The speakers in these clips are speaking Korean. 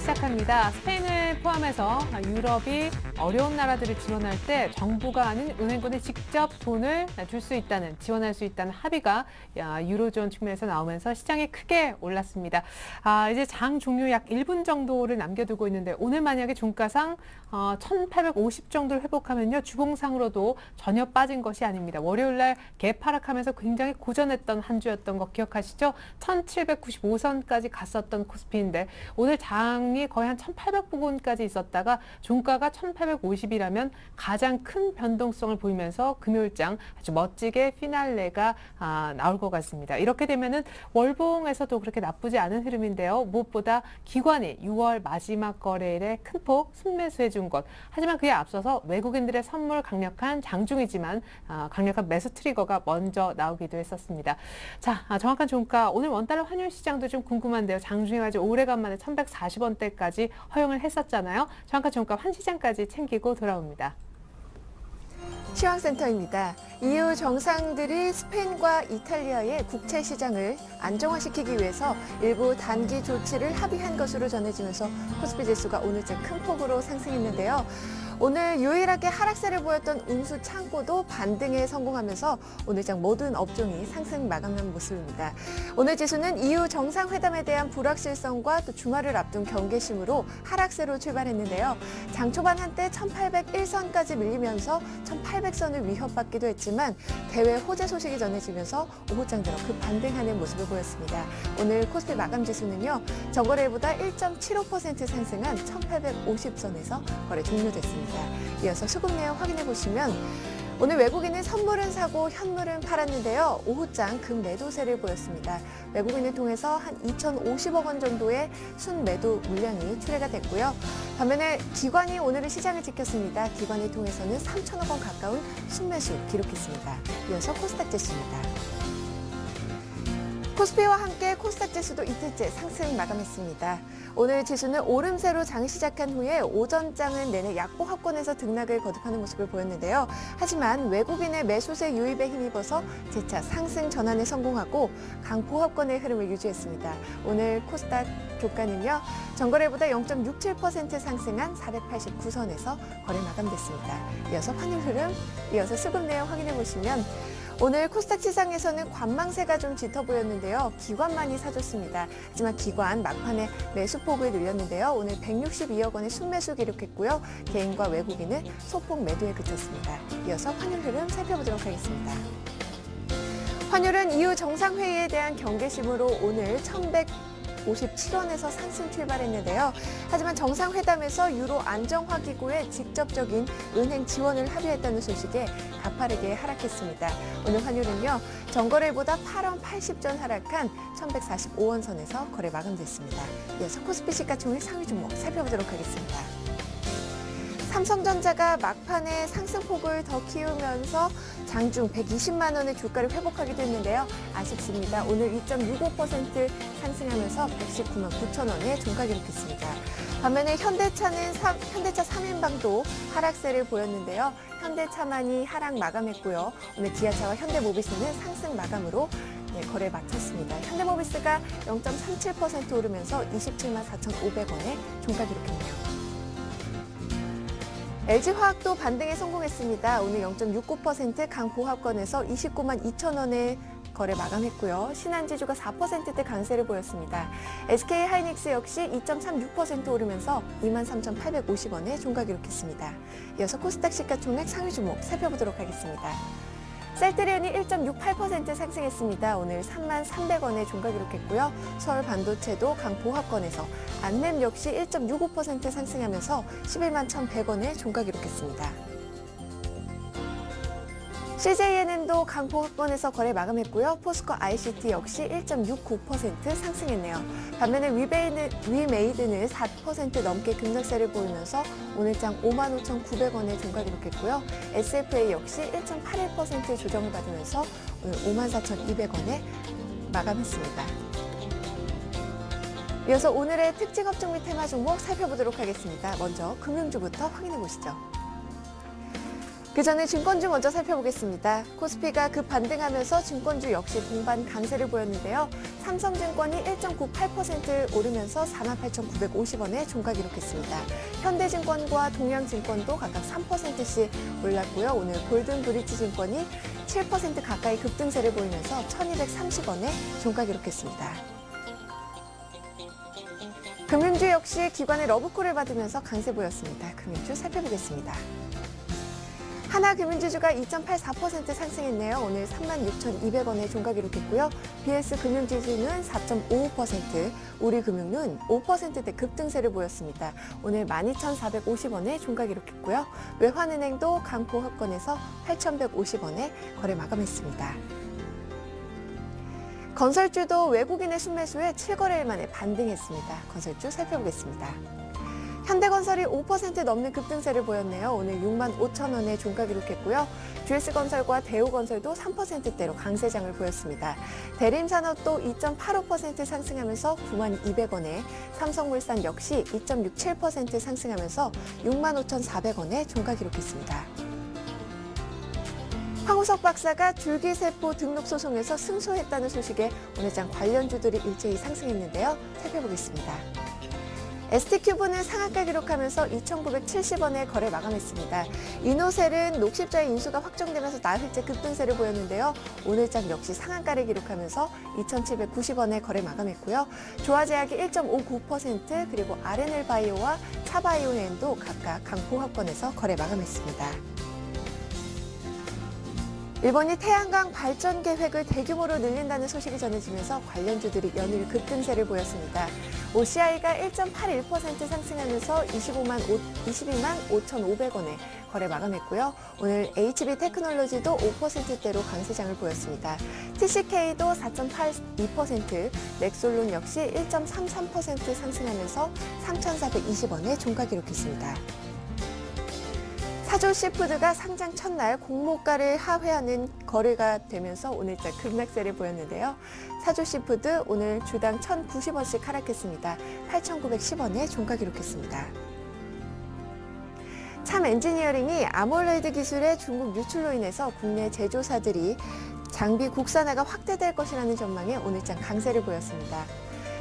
시작합니다. 스페인을 포함해서 유럽이 어려운 나라들을 지원할 때 정부가 아닌 은행권에 직접 돈을 줄 수 있다는, 지원할 수 있다는 합의가 유로존 측면에서 나오면서 시장이 크게 올랐습니다. 이제 장 종료 약 1분 정도를 남겨두고 있는데 오늘 만약에 종가상 1,850 정도를 회복하면요. 주봉상으로도 전혀 빠진 것이 아닙니다. 월요일 날 개파락하면서 굉장히 고전했던 한 주였던 거 기억하시죠? 1,795선까지 갔었던 코스피인데 오늘 장이 거의 한 1,800부근까지 있었다가 종가가 1,850이라면 가장 큰 변동성을 보이면서 금요일장 아주 멋지게 피날레가 나올 것 같습니다. 이렇게 되면은 월봉에서도 그렇게 나쁘지 않은 흐름인데요. 무엇보다 기관이 6월 마지막 거래일에 큰 폭 순매수해 준 것. 하지만 그에 앞서서 외국인들의 선물 강력한 장중이지만 강력한 매수 트리거가 먼저 나오기도 했었습니다. 자, 정확한 종가 오늘 원달러 환율 시장도 좀 궁금한데요. 장중에 아주 오래간만에 1,140원대까지 허용을 했었잖아요. 정확한 종가 환시장까지 챙기고 돌아옵니다. 시황센터입니다. EU 정상들이 스페인과 이탈리아의 국채 시장을 안정화시키기 위해서 일부 단기 조치를 합의한 것으로 전해지면서 코스피 지수가 오늘째 큰 폭으로 상승했는데요. 오늘 유일하게 하락세를 보였던 운수 창고도 반등에 성공하면서 오늘장 모든 업종이 상승 마감한 모습입니다. 오늘 지수는 EU 정상회담에 대한 불확실성과 또 주말을 앞둔 경계심으로 하락세로 출발했는데요. 장 초반 한때 1,801선까지 밀리면서 1,800선을 위협받기도 했지만 대외 호재 소식이 전해지면서 오후장 들어 급반등하는 모습을 보였습니다. 오늘 코스피 마감 지수는요. 전거래일보다 1.75% 상승한 1,850선에서 거래 종료됐습니다. 이어서 수급 내용 확인해 보시면 오늘 외국인은 선물은 사고 현물은 팔았는데요. 오후장 급매도세를 보였습니다. 외국인을 통해서 한 2,050억 원 정도의 순매도 물량이 출회가 됐고요. 반면에 기관이 오늘은 시장을 지켰습니다. 기관을 통해서는 3,000억 원 가까운 순매수 기록했습니다. 이어서 코스닥 지수입니다. 코스피와 함께 코스닥 지수도 이틀째 상승 마감했습니다. 오늘 지수는 오름세로 장을 시작한 후에 오전장은 내내 약보합권에서 등락을 거듭하는 모습을 보였는데요. 하지만 외국인의 매수세 유입에 힘입어서 재차 상승 전환에 성공하고 강보합권의 흐름을 유지했습니다. 오늘 코스닥 주가는요. 전거래보다 0.67% 상승한 489선에서 거래 마감됐습니다. 이어서 환율 흐름, 이어서 수급 내용 확인해 보시면 오늘 코스닥 시장에서는 관망세가 좀 짙어 보였는데요. 기관만이 사줬습니다. 하지만 기관 막판에 매수폭을 늘렸는데요. 오늘 162억 원의 순매수 기록했고요. 개인과 외국인은 소폭 매도에 그쳤습니다. 이어서 환율 흐름 살펴보도록 하겠습니다. 환율은 EU 정상회의에 대한 경계심으로 오늘 1,157원에서 상승 출발했는데요. 하지만 정상회담에서 유로 안정화기구의 직접적인 은행 지원을 합의했다는 소식에 가파르게 하락했습니다. 오늘 환율은요. 전거래일보다 8원 80전 하락한 1,145원 선에서 거래 마감됐습니다. 이어서 코스피 시가총액 상위 종목 살펴보도록 하겠습니다. 삼성전자가 막판에 상승폭을 더 키우면서 장중 120만 원의 주가를 회복하기도 했는데요. 아쉽습니다. 오늘 2.65% 상승하면서 119만 9천 원에 종가 기록했습니다. 반면에 현대차 3인방도 하락세를 보였는데요. 현대차만이 하락 마감했고요. 오늘 기아차와 현대모비스는 상승 마감으로 거래 마쳤습니다. 현대모비스가 0.37% 오르면서 27만 4,500원에 종가 기록했네요. LG화학도 반등에 성공했습니다. 오늘 0.69% 강보합권에서 29만 2천 원에 거래 마감했고요. 신한지주가 4%대 강세를 보였습니다. SK하이닉스 역시 2.36% 오르면서 23,850원에 종가 기록했습니다. 이어서 코스닥 시가총액 상위 종목 살펴보도록 하겠습니다. 셀트리온이 1.68% 상승했습니다. 오늘 3만 300원에 종가 기록했고요. 서울반도체도 강보합권에서 안램 역시 1.65% 상승하면서 11만 1,100원에 종가 기록했습니다. CJNN도 강보합권에서 거래 마감했고요. 포스코 ICT 역시 1.69% 상승했네요. 반면에 위메이드는 4% 넘게 급락세를 보이면서 오늘장 55,900원에 종가 기록했고요. SFA 역시 1.81% 조정을 받으면서 오늘 54,200원에 마감했습니다. 이어서 오늘의 특징 업종 및 테마 종목 살펴보도록 하겠습니다. 먼저 금융주부터 확인해 보시죠. 그 전에 증권주 먼저 살펴보겠습니다. 코스피가 급반등하면서 증권주 역시 동반 강세를 보였는데요. 삼성증권이 1.98% 오르면서 48,950원에 종가 기록했습니다. 현대증권과 동양증권도 각각 3%씩 올랐고요. 오늘 골든브리지증권이 7% 가까이 급등세를 보이면서 1,230원에 종가 기록했습니다. 금융주 역시 기관의 러브콜을 받으면서 강세 보였습니다. 금융주 살펴보겠습니다. 하나금융지주가 2.84% 상승했네요. 오늘 36,200원에 종가 기록했고요. BS금융지주는 4.55%, 우리금융은 5%대 급등세를 보였습니다. 오늘 12,450원에 종가 기록했고요. 외환은행도 강포합권에서 8,150원에 거래 마감했습니다. 건설주도 외국인의 순매수에 7거래일 만에 반등했습니다. 건설주 살펴보겠습니다. 현대건설이 5% 넘는 급등세를 보였네요. 오늘 65,000원에 종가 기록했고요. GS건설과 대우건설도 3%대로 강세장을 보였습니다. 대림산업도 2.85% 상승하면서 92,200원에, 삼성물산 역시 2.67% 상승하면서 65,400원에 종가 기록했습니다. 황우석 박사가 줄기세포 등록 소송에서 승소했다는 소식에 오늘장 관련주들이 일제히 상승했는데요. 살펴보겠습니다. ST큐브는 상한가 기록하면서 2,970원에 거래 마감했습니다. 이노셀은 녹십자의 인수가 확정되면서 나흘째 급등세를 보였는데요. 오늘장 역시 상한가를 기록하면서 2,790원에 거래 마감했고요. 조화제약이 1.59%, 그리고 RNL바이오와 차바이오엔도 각각 강보합권에서 거래 마감했습니다. 일본이 태양광 발전 계획을 대규모로 늘린다는 소식이 전해지면서 관련주들이 연일 급등세를 보였습니다. OCI가 1.81% 상승하면서 22만 5,500원에 거래 마감했고요. 오늘 HB테크놀로지도 5%대로 강세장을 보였습니다. TCK도 4.82%, 넥솔론 역시 1.33% 상승하면서 3,420원에 종가 기록했습니다. 사조시푸드가 상장 첫날 공모가를 하회하는 거래가 되면서 오늘자 급락세를 보였는데요. 사조시푸드 오늘 주당 1,090원씩 하락했습니다. 8,910원에 종가 기록했습니다. 참엔지니어링이 아몰레이드 기술의 중국 유출로 인해서 국내 제조사들이 장비 국산화가 확대될 것이라는 전망에 오늘장 강세를 보였습니다.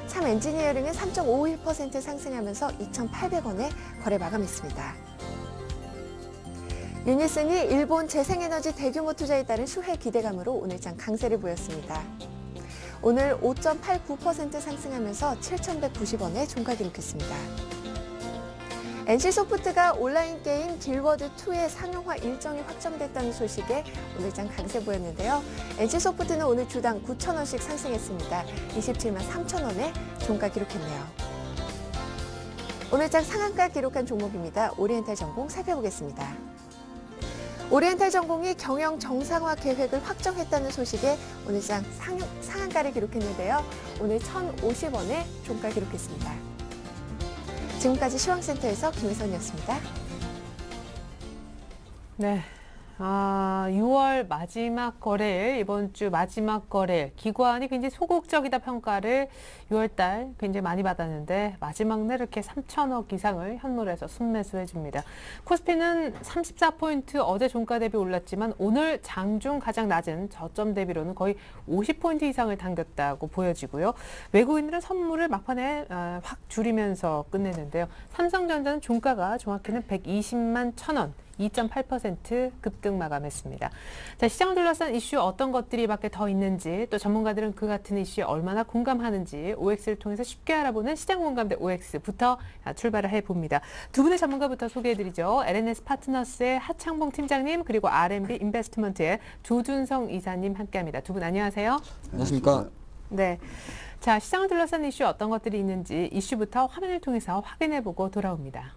참엔지니어링은 3.51% 상승하면서 2,800원에 거래 마감했습니다. 유니슨이 일본 재생에너지 대규모 투자에 따른 수혜 기대감으로 오늘장 강세를 보였습니다. 오늘 5.89% 상승하면서 7,190원에 종가 기록했습니다. NC소프트가 온라인 게임 길워드2의 상용화 일정이 확정됐다는 소식에 오늘장 강세 보였는데요. NC소프트는 오늘 주당 9,000원씩 상승했습니다. 27만 3,000원에 종가 기록했네요. 오늘장 상한가 기록한 종목입니다. 오리엔탈 전공 살펴보겠습니다. 오리엔탈 전공이 경영 정상화 계획을 확정했다는 소식에 오늘장 상한가를 기록했는데요. 오늘 1,050원에 종가 기록했습니다. 지금까지 시황센터에서 김혜선이었습니다. 네. 6월 마지막 거래일, 이번 주 마지막 거래일, 기관이 굉장히 소극적이다 평가를 6월달 굉장히 많이 받았는데 마지막 날 이렇게 3천억 이상을 현물에서 순매수해 줍니다. 코스피는 34포인트 어제 종가 대비 올랐지만 오늘 장중 가장 낮은 저점 대비로는 거의 50포인트 이상을 당겼다고 보여지고요. 외국인들은 선물을 막판에 확 줄이면서 끝내는데요. 삼성전자는 종가가 정확히는 120만 1,000원. 2.8% 급등 마감했습니다. 자, 시장을 둘러싼 이슈 어떤 것들이 밖에 더 있는지, 또 전문가들은 그 같은 이슈에 얼마나 공감하는지 OX를 통해서 쉽게 알아보는 시장 공감대 OX부터 출발을 해봅니다. 두 분의 전문가부터 소개해드리죠. LNS 파트너스의 하창봉 팀장님, 그리고 RMB 인베스트먼트의 조준성 이사님 함께합니다. 두 분 안녕하세요. 안녕하십니까. 네. 자, 시장을 둘러싼 이슈 어떤 것들이 있는지 이슈부터 화면을 통해서 확인해보고 돌아옵니다.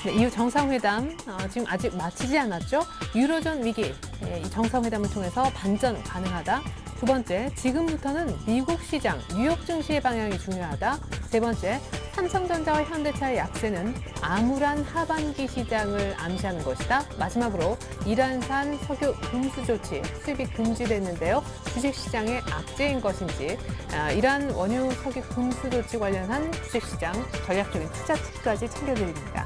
네, 이후 정상회담 지금 아직 마치지 않았죠? 유로존 위기, 이 정상회담을 통해서 반전 가능하다. 두 번째, 지금부터는 미국 시장, 뉴욕 증시의 방향이 중요하다. 세 번째, 삼성전자와 현대차의 약세는 암울한 하반기 시장을 암시하는 것이다. 마지막으로 이란산 석유 금수 조치 수입이 금지됐는데요. 주식시장의 악재인 것인지, 이란 원유 석유 금수 조치 관련한 주식시장 전략적인 투자 팁까지 챙겨드립니다.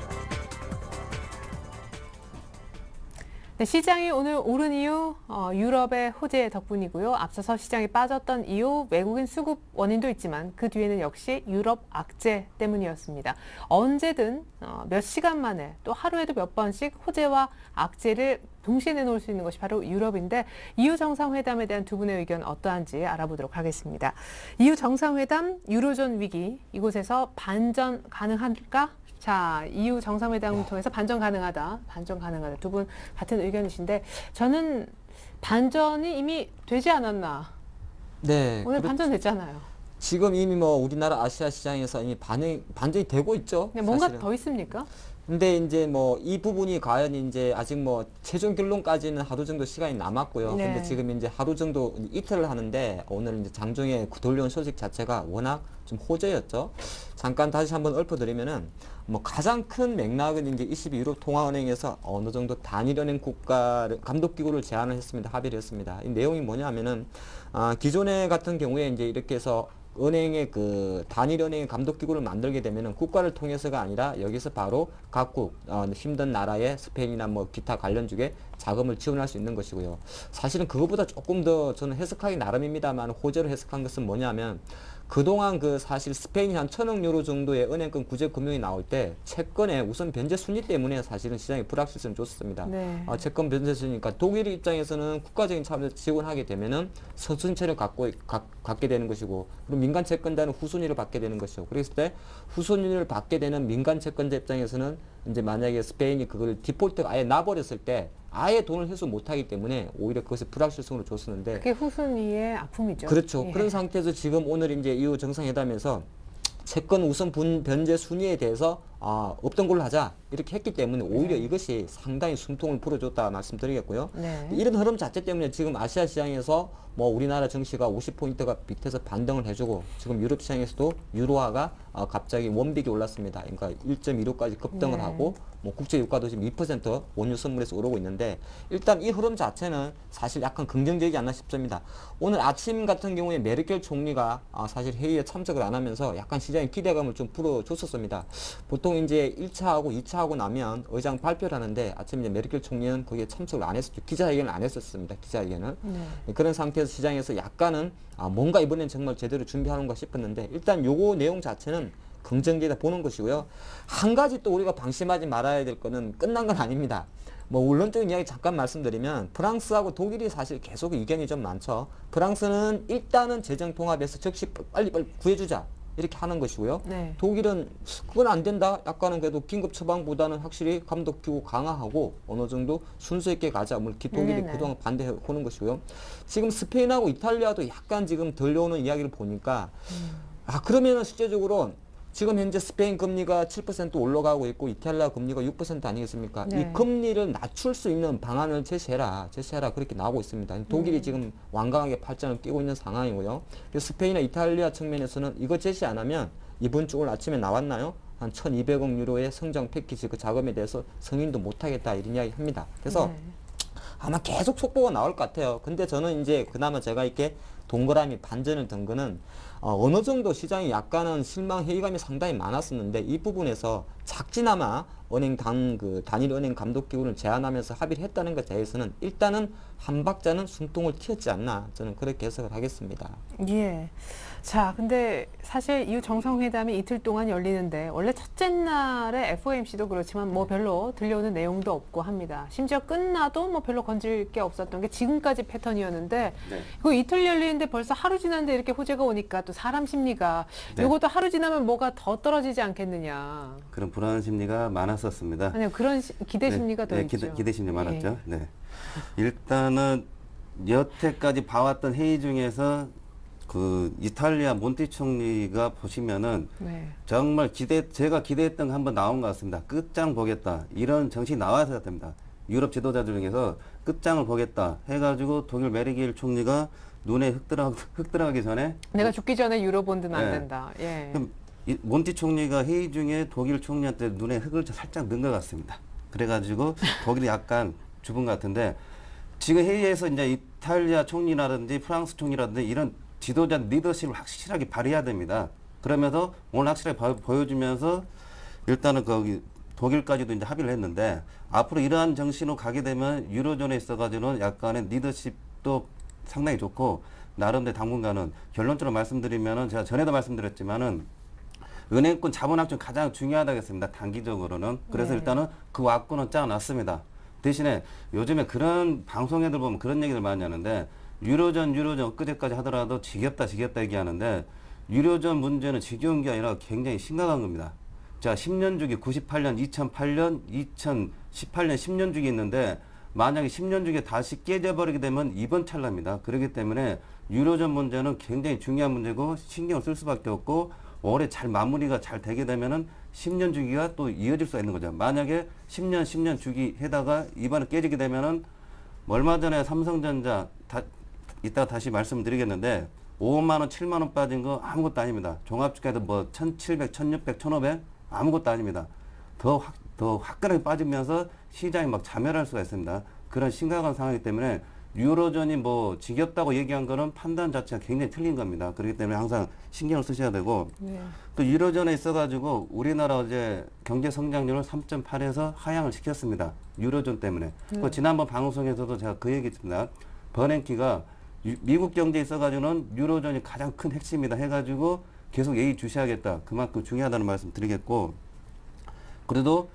네, 시장이 오늘 오른 이유 유럽의 호재 덕분이고요. 앞서서 시장이 빠졌던 이유 외국인 수급 원인도 있지만 그 뒤에는 역시 유럽 악재 때문이었습니다. 언제든 몇 시간 만에 또 하루에도 몇 번씩 호재와 악재를 동시에 내놓을 수 있는 것이 바로 유럽인데 EU 정상회담에 대한 두 분의 의견 어떠한지 알아보도록 하겠습니다. EU 정상회담, 유로존 위기, 이곳에서 반전 가능할까? 자, EU 정상회담을 통해서 반전 가능하다. 두 분 같은 의견이신데 저는 반전이 이미 되지 않았나. 네. 오늘 반전 됐잖아요. 지금 이미 뭐 우리나라 아시아 시장에서 이미 반전이 되고 있죠. 근데 뭔가 사실은. 더 있습니까? 근데 이제 뭐 이 부분이 과연 이제 아직 뭐 최종 결론까지는 하루 정도 시간이 남았고요. 네. 근데 지금 이제 하루 정도 이틀을 하는데 오늘 이제 장중에 돌려온 소식 자체가 워낙 좀 호재였죠. 잠깐 다시 한번 읊어드리면은 뭐 가장 큰 맥락은 이제 22유럽 통화은행에서 어느 정도 단일은행 국가 감독기구를 제안을 했습니다. 합의를 했습니다. 이 내용이 뭐냐면은 기존에 같은 경우에 이제 이렇게 해서 은행의 그 단일은행 감독기구를 만들게 되면은 국가를 통해서가 아니라 여기서 바로 각국 힘든 나라의 스페인이나 뭐 기타 관련 쪽에 자금을 지원할 수 있는 것이고요. 사실은 그것보다 조금 더 저는 해석하기 나름입니다만 호재로 해석한 것은 뭐냐면 그동안 그 사실 스페인이 한 1,000억 유로 정도의 은행권 구제 금융이 나올 때 채권의 우선 변제 순위 때문에 사실은 시장에 불확실성을 줬었습니다. 네. 채권 변제 순위니까 독일 입장에서는 국가적인 차원에서 지원하게 되면은 선순위를 갖게 되는 것이고 그리고 민간 채권자는 후순위를 받게 되는 것이고 그랬을 때 후순위를 받게 되는 민간 채권자 입장에서는 이제 만약에 스페인이 그걸 디폴트가 아예 나버렸을 때 아예 돈을 회수 못하기 때문에 오히려 그것을 불확실성으로 줬었는데 그게 후순위의 아픔이죠. 그렇죠. 예. 그런 상태에서 지금 오늘 이제 EU 정상회담에서 채권 우선 변제 순위에 대해서 없던 걸로 하자 이렇게 했기 때문에 오히려 이것이 상당히 숨통을 불어줬다 말씀드리겠고요. 네. 이런 흐름 자체 때문에 지금 아시아 시장에서 뭐 우리나라 증시가 50포인트가 밑에서 반등을 해주고 지금 유럽 시장에서도 유로화가 갑자기 원빅이 올랐습니다. 그러니까 1.15까지 급등을 네. 하고 뭐 국제 유가도 지금 2% 원유 선물에서 오르고 있는데 일단 이 흐름 자체는 사실 약간 긍정적이지 않나 싶습니다. 오늘 아침 같은 경우에 메르켈 총리가 사실 회의에 참석을 안 하면서 약간 시장의 기대감을 좀 풀어줬었습니다. 보통 이제 1차하고 2차하고 나면 의장 발표를 하는데 아침에 이제 메르켈 총리는 거기에 참석을 안 했었죠. 기자회견을 안 했었습니다. 기자회견을. 네. 그런 상태에서 시장에서 약간은 뭔가 이번엔 정말 제대로 준비하는가 싶었는데 일단 요거 내용 자체는 긍정적이다 보는 것이고요. 한 가지 또 우리가 방심하지 말아야 될 거는 끝난 건 아닙니다. 뭐 원론적인 이야기 잠깐 말씀드리면 프랑스하고 독일이 사실 계속 의견이 좀 많죠. 프랑스는 일단은 재정 통합에서 즉시 빨리 구해주자 이렇게 하는 것이고요. 네. 독일은 그건 안 된다. 약간은 그래도 긴급 처방보다는 확실히 감독기구 강화하고 어느 정도 순서 있게 가자. 뭐 독일이 네네. 그동안 반대해오는 것이고요. 지금 스페인하고 이탈리아도 약간 지금 들려오는 이야기를 보니까 그러면은 실제적으로 지금 현재 스페인 금리가 7% 올라가고 있고 이탈리아 금리가 6% 아니겠습니까? 네. 이 금리를 낮출 수 있는 방안을 제시해라 그렇게 나오고 있습니다. 독일이 지금 완강하게 팔짱을 끼고 있는 상황이고요. 그래서 스페인이나 이탈리아 측면에서는 이거 제시 안 하면 이번 주 오늘 아침에 나왔나요? 한 1,200억 유로의 성장 패키지 그 자금에 대해서 승인도 못하겠다 이런 이야기 합니다. 그래서 네. 아마 계속 속보가 나올 것 같아요. 근데 저는 이제 그나마 제가 이렇게 동그라미 반전을 든 거는 어느 정도 시장이 약간은 실망 회의감이 상당히 많았었는데 이 부분에서 작지나마 단일 은행 감독기구를 제안하면서 합의를 했다는 것에 대해서는 일단은 한 박자는 숨통을 틔웠지 않나 저는 그렇게 해석을 하겠습니다. 예. 자, 근데 사실 이후 정상회담이 이틀 동안 열리는데 원래 첫째 날에 FOMC도 그렇지만 뭐 별로 들려오는 내용도 없고 합니다. 심지어 끝나도 뭐 별로 건질 게 없었던 게 지금까지 패턴이었는데 이거 이틀 열리는데 벌써 하루 지났는데 이렇게 호재가 오니까 또 사람 심리가 네. 이것도 하루 지나면 뭐가 더 떨어지지 않겠느냐. 그런 불안 심리가 많았었습니다. 아니요, 그런 기대 네, 심리가 더 네, 있죠. 기대 심리 예. 많았죠. 네. 일단은 여태까지 봐왔던 회의 중에서 그 이탈리아 몬티 총리가 보시면은 네. 정말 제가 기대했던 거 한번 나온 것 같습니다. 끝장 보겠다. 이런 정신이 나와야 됩니다. 유럽 지도자들 중에서 끝장을 보겠다 해가지고 독일 메르켈 총리가 눈에 흙 들어가기 전에 내가 죽기 전에 유로 본드는 안 네. 된다. 예. 그럼 몬티 총리가 회의 중에 독일 총리한테 눈에 흙을 살짝 넣은 것 같습니다. 그래가지고 독일이 약간 죽은 것 같은데 지금 회의에서 이제 이탈리아 총리라든지 프랑스 총리라든지 이런 지도자 리더십을 확실하게 발휘해야 됩니다. 그러면서 오늘 확실하게 보여주면서 일단은 거기 독일까지도 이제 합의를 했는데 앞으로 이러한 정신으로 가게 되면 유로존에 있어가지고는 약간의 리더십도 상당히 좋고 나름대로 당분간은 결론적으로 말씀드리면은 제가 전에도 말씀드렸지만은 은행권 자본학종 가장 중요하다겠습니다. 단기적으로는. 그래서 네. 일단은 그 왁구는 짜놨습니다. 대신에 요즘에 그런 방송에들 보면 그런 얘기를 많이 하는데 유로존 엊그제까지 하더라도 지겹다 얘기하는데 유로존 문제는 지겨운 게 아니라 굉장히 심각한 겁니다. 자, 10년 주기 98년, 2008년, 2018년 10년 주기 있는데 만약에 10년 주기에 다시 깨져버리게 되면 이번 찰나입니다. 그렇기 때문에 유로존 문제는 굉장히 중요한 문제고 신경을 쓸 수밖에 없고 올해 잘 마무리가 잘 되게 되면은 10년 주기가 또 이어질 수가 있는 거죠. 만약에 10년 주기 해다가 이번에 깨지게 되면은 얼마 전에 삼성전자 이따가 다시 말씀드리겠는데 5만 원, 7만 원 빠진 거 아무것도 아닙니다. 종합주가도 뭐 1,700, 1,600, 1,500 아무것도 아닙니다. 더 화끈하게 빠지면서 시장이 막 자멸할 수가 있습니다. 그런 심각한 상황이기 때문에 유로존이 뭐 지겹다고 얘기한 거는 판단 자체가 굉장히 틀린 겁니다. 그렇기 때문에 항상 신경을 쓰셔야 되고 네. 또 유로존에 있어가지고 우리나라 어제 경제 성장률을 3.8에서 하향을 시켰습니다. 유로존 때문에. 그 지난번 방송에서도 제가 그 얘기했습니다. 버냉키가 미국 경제에 있어가지고는 유로존이 가장 큰 핵심이다 해가지고 계속 예의주시하겠다. 그만큼 중요하다는 말씀 드리겠고 그래도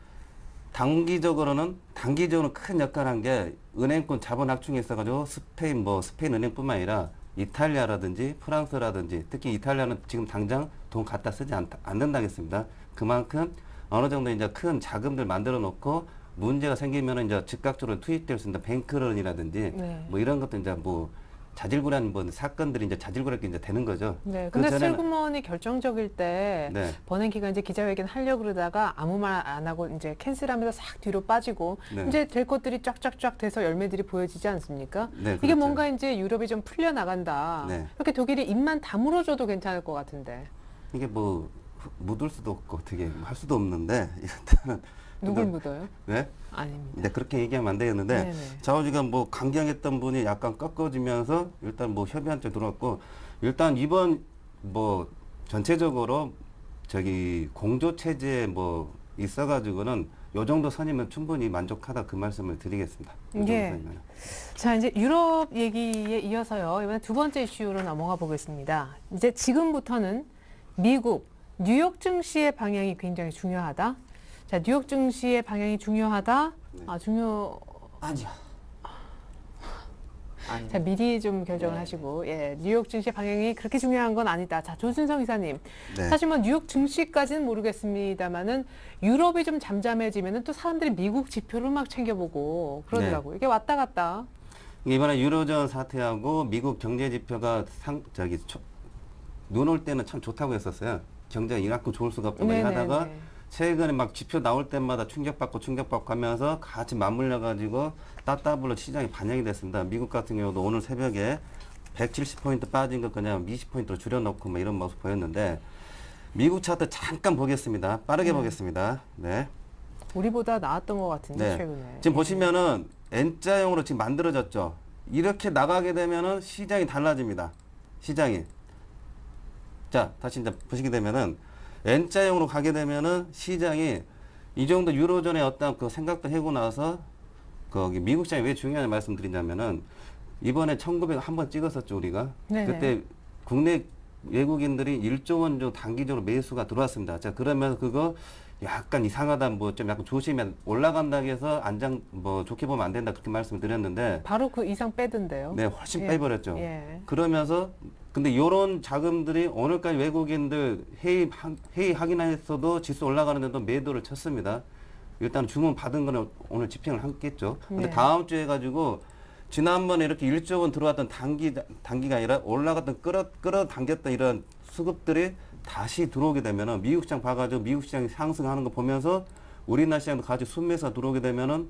단기적으로는 큰 역할을 한 게 은행권 자본 확충에 있어가지고 스페인 은행뿐만 아니라 이탈리아라든지 프랑스라든지 특히 이탈리아는 지금 당장 돈 갖다 쓰지 않는다겠습니다. 그만큼 어느 정도 이제 큰 자금들 만들어 놓고 문제가 생기면 이제 즉각적으로 투입될 수 있는 뱅크런이라든지 네. 뭐 이런 것도 이제 뭐 자질구레한 뭐 사건들이 이제 자질구레하게 이제 되는 거죠. 네. 그 근데 전에는- 슬그머니 결정적일 때 네. 버냉키가 이제 기자회견 하려고 그러다가 아무 말 안 하고 이제 캔슬하면서 싹 뒤로 빠지고 네. 이제 될 것들이 쫙쫙쫙 돼서 열매들이 보여지지 않습니까? 네, 이게 그렇죠. 뭔가 이제 유럽이 좀 풀려 나간다. 네. 이렇게 독일이 입만 다물어줘도 괜찮을 것 같은데 이게 뭐 묻을 수도 없고 어떻게 할 수도 없는데 일단은 누굴 근데- 묻어요? 네? 아닙니다. 이제 그렇게 얘기하면 안 되겠는데 네네. 자오지가 뭐 강경했던 분이 약간 꺾어지면서 일단 뭐 협의한 쪽 들어왔고 일단 이번 뭐 전체적으로 저기 공조 체제에 뭐 있어가지고는 요 정도 선이면 충분히 만족하다 그 말씀을 드리겠습니다. 요 정도 예. 선이면. 자, 이제 유럽 얘기에 이어서요. 이번에 두 번째 이슈로 넘어가 보겠습니다. 이제 지금부터는 미국 뉴욕 증시의 방향이 굉장히 중요하다. 자, 뉴욕 증시의 방향이 중요하다. 네. 아니요. 아니. 자, 미리 좀 결정을 네. 하시고, 예, 뉴욕 증시 방향이 그렇게 중요한 건 아니다. 자, 조순성 이사님. 네. 사실 뭐 뉴욕 증시까지는 모르겠습니다만은 유럽이 좀 잠잠해지면은 또 사람들이 미국 지표를 막 챙겨보고 그러더라고요. 이게 왔다 갔다. 이번에 유로존 사태하고 미국 경제 지표가 눈 올 때는 참 좋다고 했었어요. 경제가 이만큼 좋을 수가 없다 네네네. 하다가 최근에 막 지표 나올 때마다 충격받고 하면서 같이 맞물려가지고 따따블로 시장이 반영이 됐습니다. 미국 같은 경우도 오늘 새벽에 170포인트 빠진 거 그냥 20포인트로 줄여놓고 뭐 이런 모습 보였는데 미국 차트 잠깐 보겠습니다. 빠르게 보겠습니다. 네. 우리보다 나았던 것 같은데 네. 최근에. 지금 보시면은 N자형으로 지금 만들어졌죠. 이렇게 나가게 되면은 시장이 달라집니다. 시장이. 자, 다시 이제 보시게 되면은 N자형으로 가게 되면은 시장이 이 정도 유로존의 어떤 그 생각도 하고 나서 거기 미국 시장이 왜 중요하냐 말씀드리냐면은 이번에 1900 한번 찍었었죠, 우리가. 네네. 그때 국내 외국인들이 1조 원 정도 단기적으로 매수가 들어왔습니다. 자, 그러면 그거 약간 이상하다, 뭐 좀 약간 조심해 올라간다고 해서 뭐 좋게 보면 안 된다 그렇게 말씀을 드렸는데 바로 그 이상 빼던데요. 네, 훨씬 예. 빼버렸죠. 예. 그러면서 근데 이런 자금들이 오늘까지 외국인들 회의 확인했어도 지수 올라가는데도 매도를 쳤습니다. 일단 주문 받은 거는 오늘 집행을 했겠죠. 근데 네. 다음 주에 가지고 지난번에 이렇게 1조 원 들어왔던 단기가 아니라 올라갔던 끌어당겼던 이런 수급들이 다시 들어오게 되면은 미국 시장 봐가지고 미국 시장이 상승하는 거 보면서 우리나라 시장도 같이 순매수가 들어오게 되면은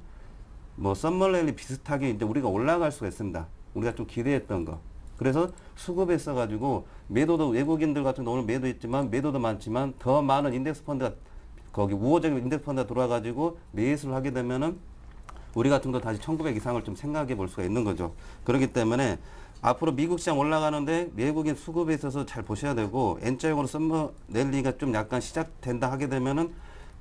뭐 썸머랠리 비슷하게 이제 우리가 올라갈 수가 있습니다. 우리가 좀 기대했던 거. 그래서 수급에 있어가지고 매도도 외국인들 같은 경우 오늘 매도했지만 매도도 많지만 더 많은 인덱스 펀드가 거기 우호적인 인덱스 펀드가 들어와가지고 매수를 하게 되면은 우리 같은 거 다시 1900 이상을 좀 생각해 볼 수가 있는 거죠. 그렇기 때문에 앞으로 미국 시장 올라가는데 외국인 수급에 있어서 잘 보셔야 되고 N자형으로 썸머 랠리가 좀 약간 시작된다 하게 되면은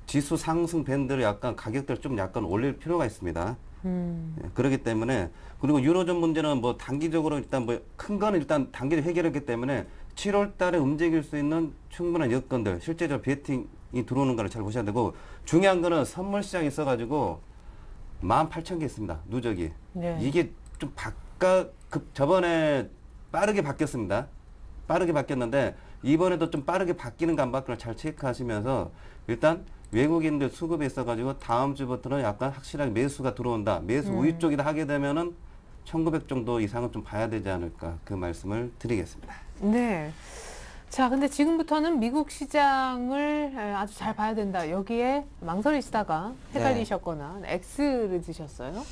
지수 상승 밴드를 약간 가격대를 좀 약간 올릴 필요가 있습니다. 예, 그렇기 때문에 그리고 유로존 문제는 뭐 단기적으로 일단 뭐 큰 거는 일단 단기로 해결했기 때문에 7월 달에 움직일 수 있는 충분한 여건들 실제적으로 베팅이 들어오는 거를 잘 보셔야 되고 중요한 거는 선물 시장이 있어가지고 18,000개 있습니다. 누적이. 네. 이게 좀 저번에 빠르게 바뀌었습니다. 빠르게 바뀌었는데 이번에도 좀 빠르게 바뀌는 거 안 바뀌는 잘 체크하시면서 일단 외국인들 수급에 있어가지고 다음 주부터는 약간 확실하게 매수가 들어온다. 매수 우위 쪽이다 하게 되면은 1900 정도 이상은 좀 봐야 되지 않을까 그 말씀을 드리겠습니다. 네. 자, 근데 지금부터는 미국 시장을 아주 잘 봐야 된다. 여기에 망설이시다가 헷갈리셨거나 X를 드셨어요?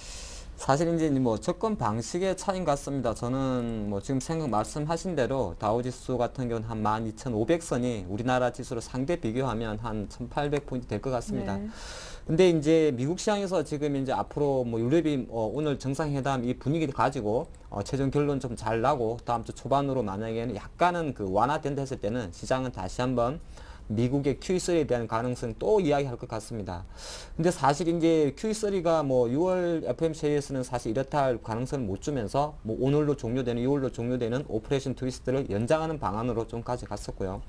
사실 이제 뭐 접근 방식의 차이인 것 같습니다. 저는 뭐 지금 말씀하신 대로 다우지수 같은 경우는 한 12,500선이 우리나라 지수로 상대 비교하면 한 1,800포인트 될 것 같습니다. 네. 근데 이제 미국 시장에서 지금 이제 앞으로 뭐 유럽이 오늘 정상회담 이 분위기를 가지고 최종 결론 좀 잘 나고 다음 주 초반으로 만약에는 약간은 그 완화된다 했을 때는 시장은 다시 한번 미국의 QE3에 대한 가능성 또 이야기할 것 같습니다. 근데 사실 이제 QE3가 뭐 6월 FOMC에서는 사실 이렇다 할 가능성을 못 주면서 뭐 오늘로 종료되는 6월로 종료되는 오퍼레이션 트위스트를 연장하는 방안으로 좀 가져갔었고요.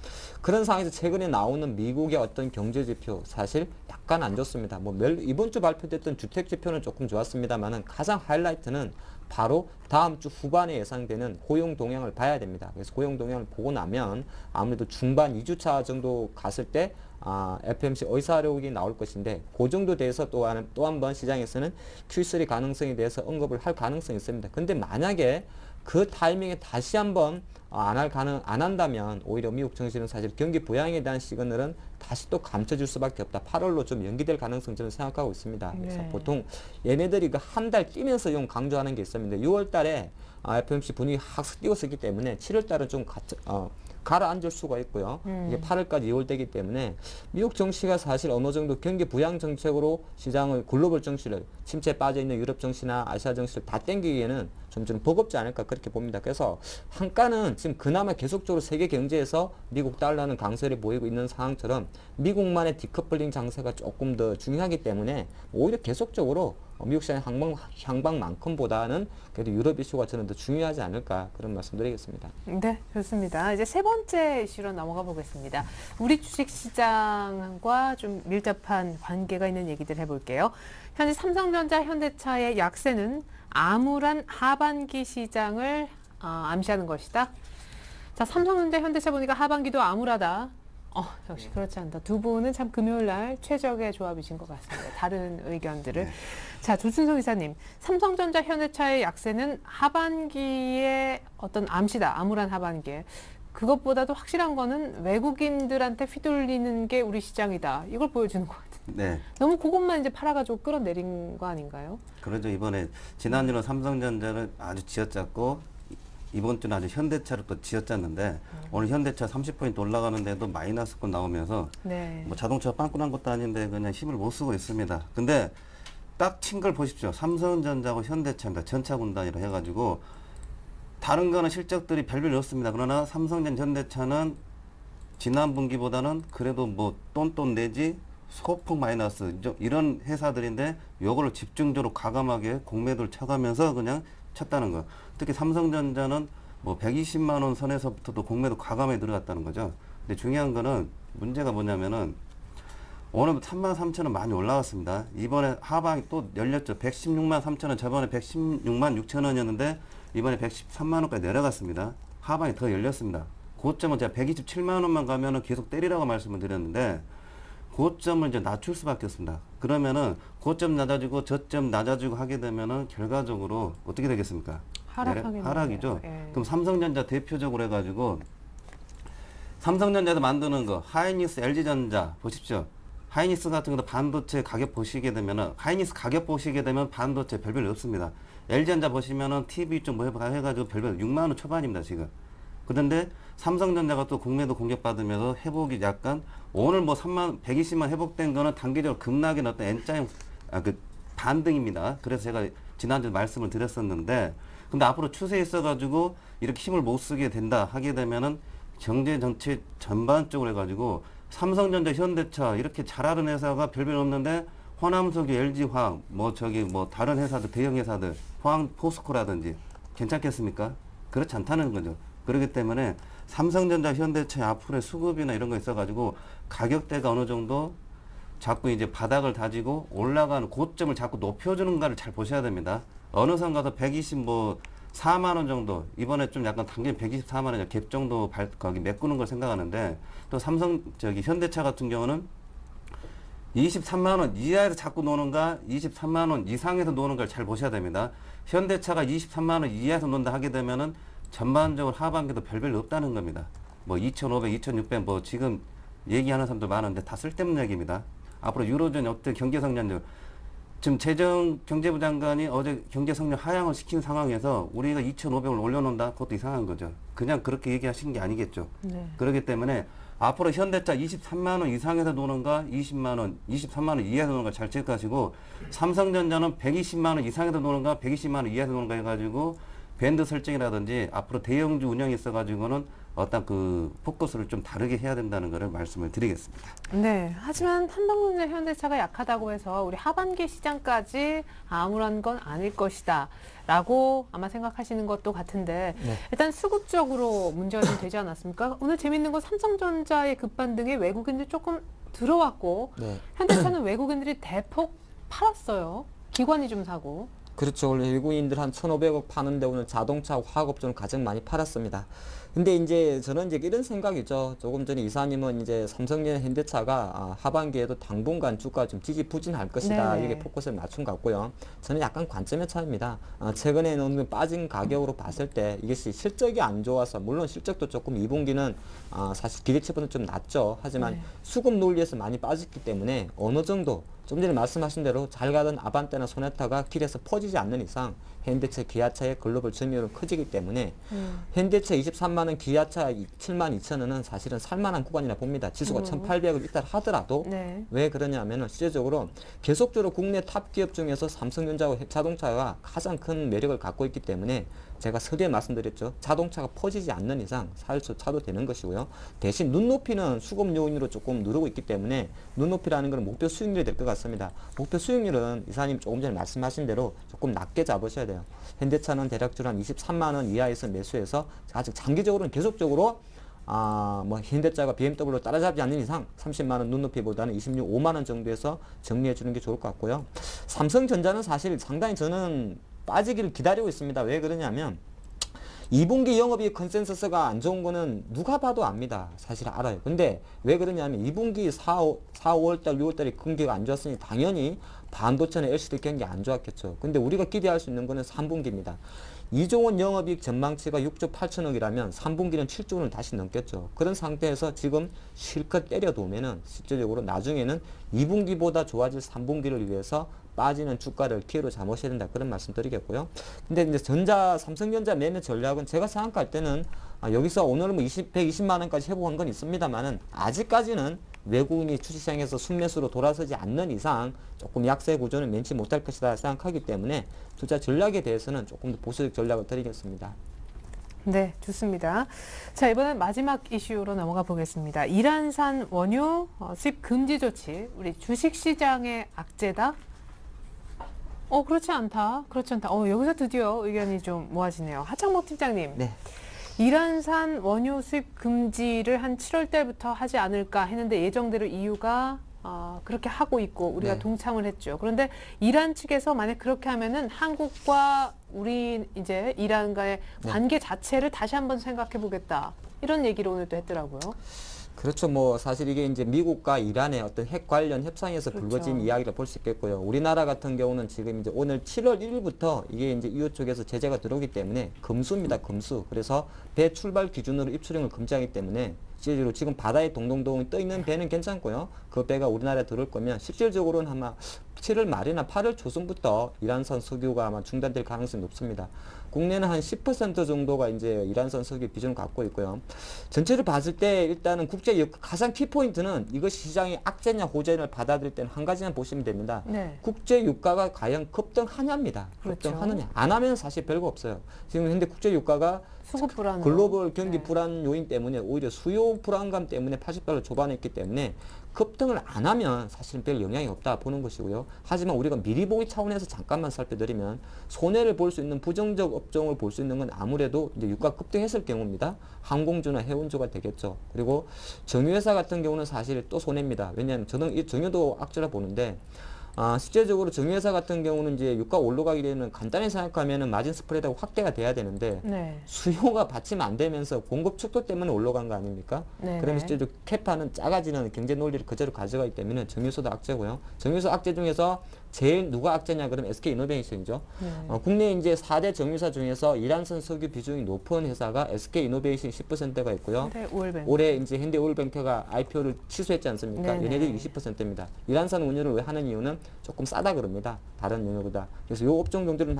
그런 상황에서 최근에 나오는 미국의 어떤 경제 지표 사실 약간 안 좋습니다. 뭐 이번 주 발표됐던 주택 지표는 조금 좋았습니다만은 가장 하이라이트는 바로 다음 주 후반에 예상되는 고용 동향을 봐야 됩니다. 그래서 고용 동향을 보고 나면 아무래도 중반 2주차 정도 갔을 때 FOMC 의사록이 나올 것인데 그 정도 돼서 또 한 번 시장에서는 Q3 가능성에 대해서 언급을 할 가능성이 있습니다. 근데 만약에 그 타이밍에 다시 한번 안 한다면 오히려 미국 증시는 사실 경기 부양에 대한 시그널은 다시 또 감춰질 수밖에 없다. 8월로 좀 연기될 가능성 저는 생각하고 있습니다. 그래서 네. 보통 얘네들이 그 한 달 뛰면서 좀 강조하는 게 있습니다. 6월 달에 FOMC 분위기 확 띄웠었기 때문에 7월 달은 좀 가라앉을 수가 있고요. 이게 8월까지 2월 되기 때문에 미국 정치가 사실 어느 정도 경기 부양 정책으로 시장을 글로벌 정치를 침체에 빠져 있는 유럽 정치나 아시아 정치를 다 땡기기에는 좀 버겁지 않을까 그렇게 봅니다. 그래서 한가는 지금 그나마 계속적으로 세계 경제에서 미국 달러는 강세를 보이고 있는 상황처럼 미국만의 디커플링 장세가 조금 더 중요하기 때문에 오히려 계속적으로 미국 시장 향방만큼보다는 그래도 유럽 이슈가 저는 더 중요하지 않을까 그런 말씀드리겠습니다. 네, 좋습니다. 이제 세 번째 이슈로 넘어가 보겠습니다. 우리 주식 시장과 좀 밀접한 관계가 있는 얘기들 해볼게요. 현재 삼성전자, 현대차의 약세는 암울한 하반기 시장을 암시하는 것이다. 자, 삼성전자, 현대차 보니까 하반기도 암울하다. 역시 그렇지 않다. 두 분은 참 금요일 날 최적의 조합이신 것 같습니다. 다른 의견들을. 네. 자, 조준석 이사님. 삼성전자, 현대차의 약세는 하반기에 어떤 암시다. 암울한 하반기에. 그것보다도 확실한 거는 외국인들한테 휘둘리는 게 우리 시장이다. 이걸 보여주는 것 같아요. 네. 너무 그것만 이제 팔아가지고 끌어내린 거 아닌가요? 그러죠. 이번에 지난주는 삼성전자를 아주 쥐어짰고 이번 주는 아주 현대차를 또 쥐어짰는데 오늘 현대차 30포인트 올라가는데도 마이너스권 나오면서 네. 뭐 자동차 빵꾸난 것도 아닌데 그냥 힘을 못 쓰고 있습니다. 근데 딱 친 걸 보십시오. 삼성전자하고 현대차입니다. 전차군단이라 해가지고 다른 거는 실적들이 별별 없습니다. 그러나 삼성전자, 현대차는 지난 분기보다는 그래도 뭐 똔똔 내지 소폭 마이너스 이런 회사들인데 요거를 집중적으로 과감하게 공매도를 쳐가면서 그냥 쳤다는 거. 특히 삼성전자는 뭐 120만 원 선에서부터도 공매도 과감하게 들어갔다는 거죠. 근데 중요한 거는 문제가 뭐냐면은 오늘 33,000원 많이 올라왔습니다. 이번에 하방이 또 열렸죠. 116만 3천원, 저번에 116만 6천원이었는데 이번에 113만 원까지 내려갔습니다. 하방이 더 열렸습니다. 고점은 제가 127만 원만 가면은 계속 때리라고 말씀을 드렸는데 고점을 이제 낮출 수밖에 없습니다. 그러면은 고점 낮아지고 저점 낮아지고 하게 되면은 결과적으로 어떻게 되겠습니까? 하락이죠. 예. 그럼 삼성전자 대표적으로 해가지고 삼성전자에서 만드는 거 하이닉스, LG전자 보십시오. 하이닉스 같은 것도 반도체 가격 보시게 되면은 하이닉스 가격 보시게 되면 반도체 별별 없습니다. LG전자 보시면은 TV 좀 뭐 해가지고 별별 6만 원 초반입니다 지금. 그런데 삼성전자가 또 공매도 공격받으면서 회복이 약간 오늘 뭐 120만 회복된 거는 단기적으로 급락의 어떤 N자형 그 반등입니다. 그래서 제가 지난주에 말씀을 드렸었는데 근데 앞으로 추세에 있어가지고 이렇게 힘을 못 쓰게 된다 하게 되면은 경제 정책 전반적으로 해가지고 삼성전자, 현대차 이렇게 잘하는 회사가 별별 없는데 호남석유, LG화학, 뭐 다른 회사들, 대형 회사들, 포스코라든지 괜찮겠습니까? 그렇지 않다는 거죠. 그렇기 때문에 삼성전자, 현대차의 앞으로의 수급이나 이런 거 있어가지고 가격대가 어느 정도 자꾸 이제 바닥을 다지고 올라가는 고점을 자꾸 높여주는가를 잘 보셔야 됩니다. 어느 선 가서 4만 원 정도, 이번에 좀 약간 당긴 124만 원 갭 정도 거기 메꾸는 걸 생각하는데, 또 현대차 같은 경우는 23만 원 이하에서 자꾸 노는가 23만 원 이상에서 노는 걸 잘 보셔야 됩니다. 현대차가 23만 원 이하에서 논다 하게 되면은 전반적으로 하반기도 별별 없다는 겁니다. 뭐 2,500, 2,600 뭐 지금 얘기하는 사람도 많은데 다 쓸데없는 얘기입니다. 앞으로 유로존 어떤 경제 성장률, 지금 경제부 장관이 어제 경제 성장 하향을 시킨 상황에서 우리가 2,500을 올려놓는다? 그것도 이상한 거죠. 그냥 그렇게 얘기하신 게 아니겠죠. 네. 그렇기 때문에 앞으로 현대차 23만 원 이상에서 노는가 20만 원, 23만 원 이하에서 노는가 잘 체크하시고, 삼성전자는 120만 원 이상에서 노는가 120만 원 이하에서 노는가 해가지고 밴드 설정이라든지 앞으로 대형주 운영이 있어가지고는 어떤 그 포커스를 좀 다르게 해야 된다는 것을 말씀을 드리겠습니다. 네. 하지만 한방전자 현대차가 약하다고 해서 우리 하반기 시장까지 아무런 건 아닐 것이다 라고 아마 생각하시는 것도 같은데, 네. 일단 수급적으로 문제가 좀 되지 않았습니까? 오늘 재밌는 건 삼성전자의 급반등에 외국인들이 조금 들어왔고, 네. 현대차는 외국인들이 대폭 팔았어요. 기관이 좀 사고. 그렇죠. 원래 외국인들 한 1,500억 파는데 오늘 자동차, 화학업종을 가장 많이 팔았습니다. 근데 이제 저는 이제 이런 생각이죠. 조금 전에 이사님은 이제 삼성전자, 현대차가 하반기에도 당분간 주가 좀 지지부진할 것이다. 네네. 이렇게 포커스를 맞춘 것 같고요. 저는 약간 관점의 차이입니다. 최근에 어느 빠진 가격으로 봤을 때 이것이 실적이 안 좋아서, 물론 실적도 조금 2분기는 사실 기대치보다 좀 낮죠. 하지만 네. 수급 논리에서 많이 빠졌기 때문에 어느 정도 좀 전에 말씀하신 대로 잘 가던 아반떼나 소나타가 길에서 퍼지지 않는 이상 현대차, 기아차의 글로벌 점유율은 커지기 때문에 현대차 23만 원, 기아차 7만 2천 원은 사실은 살만한 구간이라 봅니다. 지수가 1,800을 있다 하더라도. 네. 왜 그러냐면은 실제적으로 계속적으로 국내 탑 기업 중에서 삼성전자와 자동차가 가장 큰 매력을 갖고 있기 때문에 제가 서두에 말씀드렸죠. 자동차가 퍼지지 않는 이상 차도 되는 것이고요. 대신 눈높이는 수급 요인으로 조금 누르고 있기 때문에 눈높이라는 것은 목표 수익률이 될 것 같습니다. 목표 수익률은 이사님 조금 전에 말씀하신 대로 조금 낮게 잡으셔야 돼요. 현대차는 대략적으로 한 23만 원 이하에서 매수해서 아직 장기적으로는 계속적으로 현대차가 BMW를 따라잡지 않는 이상 30만 원 눈높이보다는 26, 5만 원 정도에서 정리해 주는 게 좋을 것 같고요. 삼성전자는 사실 상당히 저는 빠지기를 기다리고 있습니다. 왜 그러냐면 2분기 영업이익 컨센서스가 안 좋은 거는 누가 봐도 압니다. 사실 알아요. 근데 왜 그러냐면 2분기 4, 5월달, 6월달에 경기가 안 좋았으니 당연히 반도체나 LCD 경기 안 좋았겠죠. 근데 우리가 기대할 수 있는 거는 3분기입니다. 2조 원 영업이익 전망치가 6조 8천억이라면 3분기는 7조 원을 다시 넘겠죠. 그런 상태에서 지금 실컷 때려두면은 실질적으로 나중에는 2분기보다 좋아질 3분기를 위해서 빠지는 주가를 기회로 잡으셔야 된다. 그런 말씀 드리겠고요. 근데 이제 삼성전자 매매 전략은 제가 생각할 때는 여기서 오늘은 뭐 120만 원까지 회복한 건 있습니다만은 아직까지는 외국인이 주식시장에서 순매수로 돌아서지 않는 이상 조금 약세 구조는 면치 못할 것이다 생각하기 때문에 투자 전략에 대해서는 조금 더 보수적 전략을 드리겠습니다. 네, 좋습니다. 자, 이번엔 마지막 이슈로 넘어가 보겠습니다. 이란산 원유 수입 금지 조치, 우리 주식시장의 악재다? 그렇지 않다. 그렇지 않다. 여기서 드디어 의견이 좀 모아지네요. 하창목 팀장님. 네. 이란산 원유 수입 금지를 한 7월 달부터 하지 않을까 했는데 예정대로 EU가 그렇게 하고 있고 우리가 네. 동참을 했죠. 그런데 이란 측에서 만약 그렇게 하면은 한국과 우리 이제 이란과의 네. 관계 자체를 다시 한번 생각해 보겠다. 이런 얘기를 오늘 또 했더라고요. 그렇죠. 뭐 사실 이게 이제 미국과 이란의 어떤 핵 관련 협상에서 그렇죠. 불거진 이야기를 볼 수 있겠고요. 우리나라 같은 경우는 지금 이제 오늘 7월 1일부터 이게 이제 EU 쪽에서 제재가 들어오기 때문에 금수입니다. 금수. 그래서 배 출발 기준으로 입출형을 금지하기 때문에 실제로 지금 바다에 동동동 떠 있는 배는 괜찮고요. 그 배가 우리나라에 들어올 거면 실질적으로는 아마 7월 말이나 8월 초순부터 이란산 석유가 아마 중단될 가능성이 높습니다. 국내는 한 10% 정도가 이제 이란산 석유 비중을 갖고 있고요. 전체를 봤을 때 일단은 국제 유가 가장 키포인트는 이것이 시장이 악재냐 호재를 받아들일 때는 한 가지만 보시면 됩니다. 네. 국제 유가가 과연 급등하냐입니다. 그렇죠. 급등하느냐. 안 하면 사실 별거 없어요. 지금 현재 국제 유가가 수급 불안. 글로벌 경기 네. 불안 요인 때문에 오히려 수요 불안감 때문에 80달러 초반에 있기 때문에 급등을 안 하면 사실 별 영향이 없다 보는 것이고요. 하지만 우리가 미리 보기 차원에서 잠깐만 살펴드리면 손해를 볼 수 있는 부정적 업종을 볼 수 있는 건 아무래도 이제 유가 급등했을 경우입니다. 항공주나 해운주가 되겠죠. 그리고 정유회사 같은 경우는 사실 또 손해입니다. 왜냐하면 저는 이 정유도 악재라 보는데 실제적으로 정유회사 같은 경우는 이제 유가 올라가게 되면 간단히 생각하면은 마진 스프레드가 확대가 돼야 되는데 네. 수요가 받침 안 되면서 공급 축소 때문에 올라간 거 아닙니까? 네. 그러면 실제로 캐파는 작아지는 경제 논리를 그대로 가져가기 때문에 정유소도 악재고요. 정유소 악재 중에서 제일 누가 악재냐 그러면 SK이노베이션이죠. 네. 국내 이제 4대 정유사 중에서 이란산 석유 비중이 높은 회사가 SK이노베이션 10%가 있고요. 오일뱅크. 올해 이제 현대오일뱅크가 IPO를 취소했지 않습니까? 네네. 얘네들이 20%입니다. 이란산 운유를 왜 하는 이유는 조금 싸다 그럽니다. 다른 운유보다. 그래서 이 업종 정도는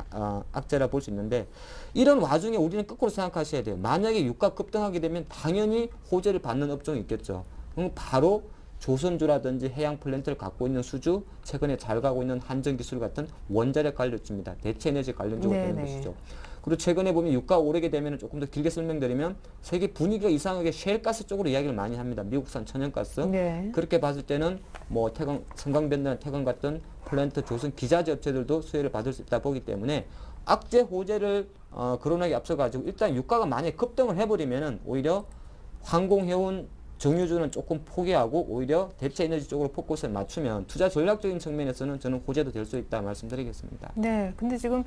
악재라 볼 수 있는데 이런 와중에 우리는 거꾸로 생각하셔야 돼요. 만약에 유가 급등하게 되면 당연히 호재를 받는 업종이 있겠죠. 그럼 바로 조선주라든지 해양 플랜트를 갖고 있는 수주, 최근에 잘 가고 있는 한전기술 같은 원자력 관련주입니다. 대체에너지 관련주가 되는 네네. 것이죠. 그리고 최근에 보면 유가 오르게 되면 조금 더 길게 설명드리면 세계 분위기가 이상하게 셰일가스 쪽으로 이야기를 많이 합니다. 미국산 천연가스. 네. 그렇게 봤을 때는 뭐 성강변도나 태광 같은 플랜트 조선 기자재 업체들도 수혜를 받을 수 있다 보기 때문에 악재 호재를 거론하기 앞서가지고 일단 유가가 만약에 급등을 해버리면은 오히려 항공해운 정유주는 조금 포기하고 오히려 대체에너지 쪽으로 포커스를 맞추면 투자 전략적인 측면에서는 저는 호재도 될 수 있다 말씀드리겠습니다. 네. 근데 지금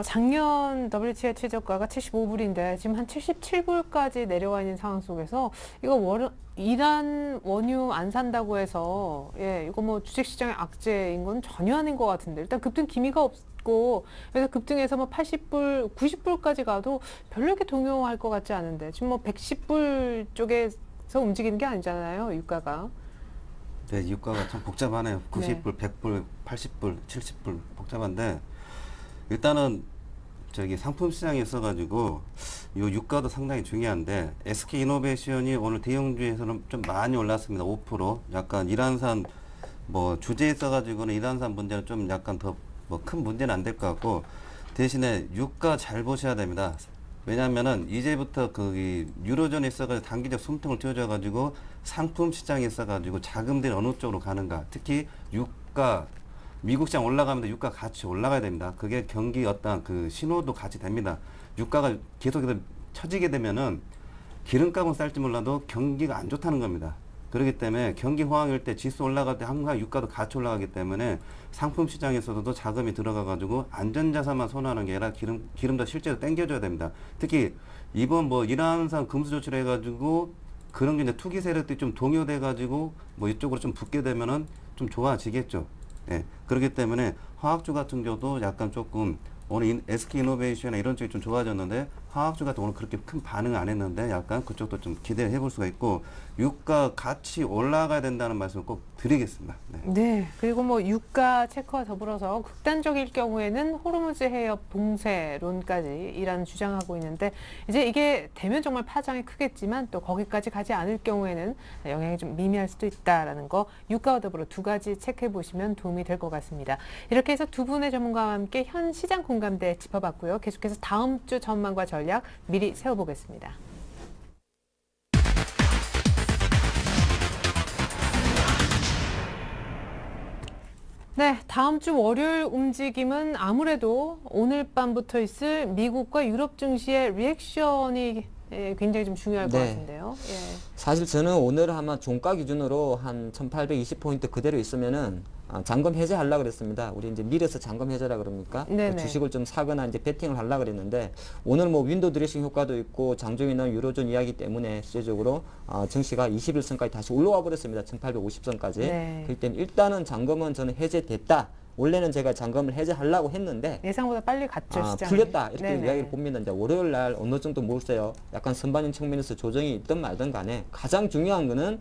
작년 WTI 최저가가 75불인데 지금 한 77불까지 내려와 있는 상황 속에서 이거 이란 원유 안 산다고 해서 이거 뭐 주식시장의 악재인 건 전혀 아닌 것 같은데 일단 급등 기미가 없고 그래서 급등해서 뭐 80불, 90불까지 가도 별로 이렇게 동요할 것 같지 않은데 지금 뭐 110불 쪽에서 움직이는 게 아니잖아요, 유가가. 네, 유가가 참 복잡하네요. 90불, 100불, 80불, 70불 복잡한데 일단은 저기 상품 시장에 있어가지고 이 유가도 상당히 중요한데 SK이노베이션이 오늘 대형주에서는 좀 많이 올랐습니다. 5%. 약간 이란산 뭐 주제에 있어가지고는 이란산 문제는 좀 약간 더 뭐 큰 문제는 안 될 것 같고 대신에 유가 잘 보셔야 됩니다. 왜냐하면은 이제부터 그 유로존에 있어가지고 단기적 숨통을 틔워줘가지고 상품 시장에 있어가지고 자금들이 어느 쪽으로 가는가. 특히 유가 미국 시장 올라가면 유가 같이 올라가야 됩니다. 그게 경기 어떤 그 신호도 같이 됩니다. 유가가 계속해서 처지게 되면은 기름값은 쌀지 몰라도 경기가 안 좋다는 겁니다. 그렇기 때문에 경기 호황일 때 지수 올라갈 때 항상 유가도 같이 올라가기 때문에 상품 시장에서도 자금이 들어가가지고 안전자산만 손하는 게 아니라 기름도 실제로 땡겨줘야 됩니다. 특히 이번 뭐 이란산 금수 조치를 해가지고 그런 게 이제 투기 세력들이 좀 동요돼가지고 뭐 이쪽으로 좀 붙게 되면은 좀 좋아지겠죠. 예. 그렇기 때문에 화학주 같은 경우도 약간 조금 오늘 SK이노베이션이나 이런 쪽이 좀 좋아졌는데 화학주 같은 오늘 그렇게 큰 반응을 안 했는데 약간 그쪽도 좀 기대를 해볼 수가 있고 유가 같이 올라가야 된다는 말씀을 꼭 드리겠습니다. 네. 네. 그리고 뭐 유가 체크와 더불어서 극단적일 경우에는 호르무즈 해협 봉쇄론까지 이란 주장하고 있는데 이제 이게 되면 정말 파장이 크겠지만 또 거기까지 가지 않을 경우에는 영향이 좀 미미할 수도 있다라는 거 유가와 더불어 두 가지 체크해 보시면 도움이 될 것 같습니다. 이렇게 해서 두 분의 전문가와 함께 현 시장 공감대 짚어봤고요. 계속해서 다음 주 전망과 전략 미리 세워보겠습니다. 네, 다음 주 월요일 움직임은 아무래도 오늘 밤부터 있을 미국과 유럽 증시의 리액션이 굉장히 좀 중요할 것 네. 같은데요. 사실 저는 오늘 아마 종가 기준으로 한 1820포인트 그대로 있으면은 잔금 해제하려고 그랬습니다. 우리 이제 미래서 잔금 해제라 그럽니까? 네네. 주식을 좀 사거나 이제 베팅을 하려고 그랬는데 오늘 뭐 윈도우 드레싱 효과도 있고 장중에 나온 유로존 이야기 때문에 실제적으로 증시가 21선까지 다시 올라와 버렸습니다. 1850선까지. 네. 그렇기 때문에 일단은 잔금은 저는 해제됐다. 원래는 제가 잔금을 해제하려고 했는데 예상보다 빨리 갔죠, 시장에. 풀렸다 이렇게 네네. 이야기를 봅니다. 이제 월요일 날 어느 정도 모르세요. 약간 선반영 측면에서 조정이 있든 말든 간에 가장 중요한 거는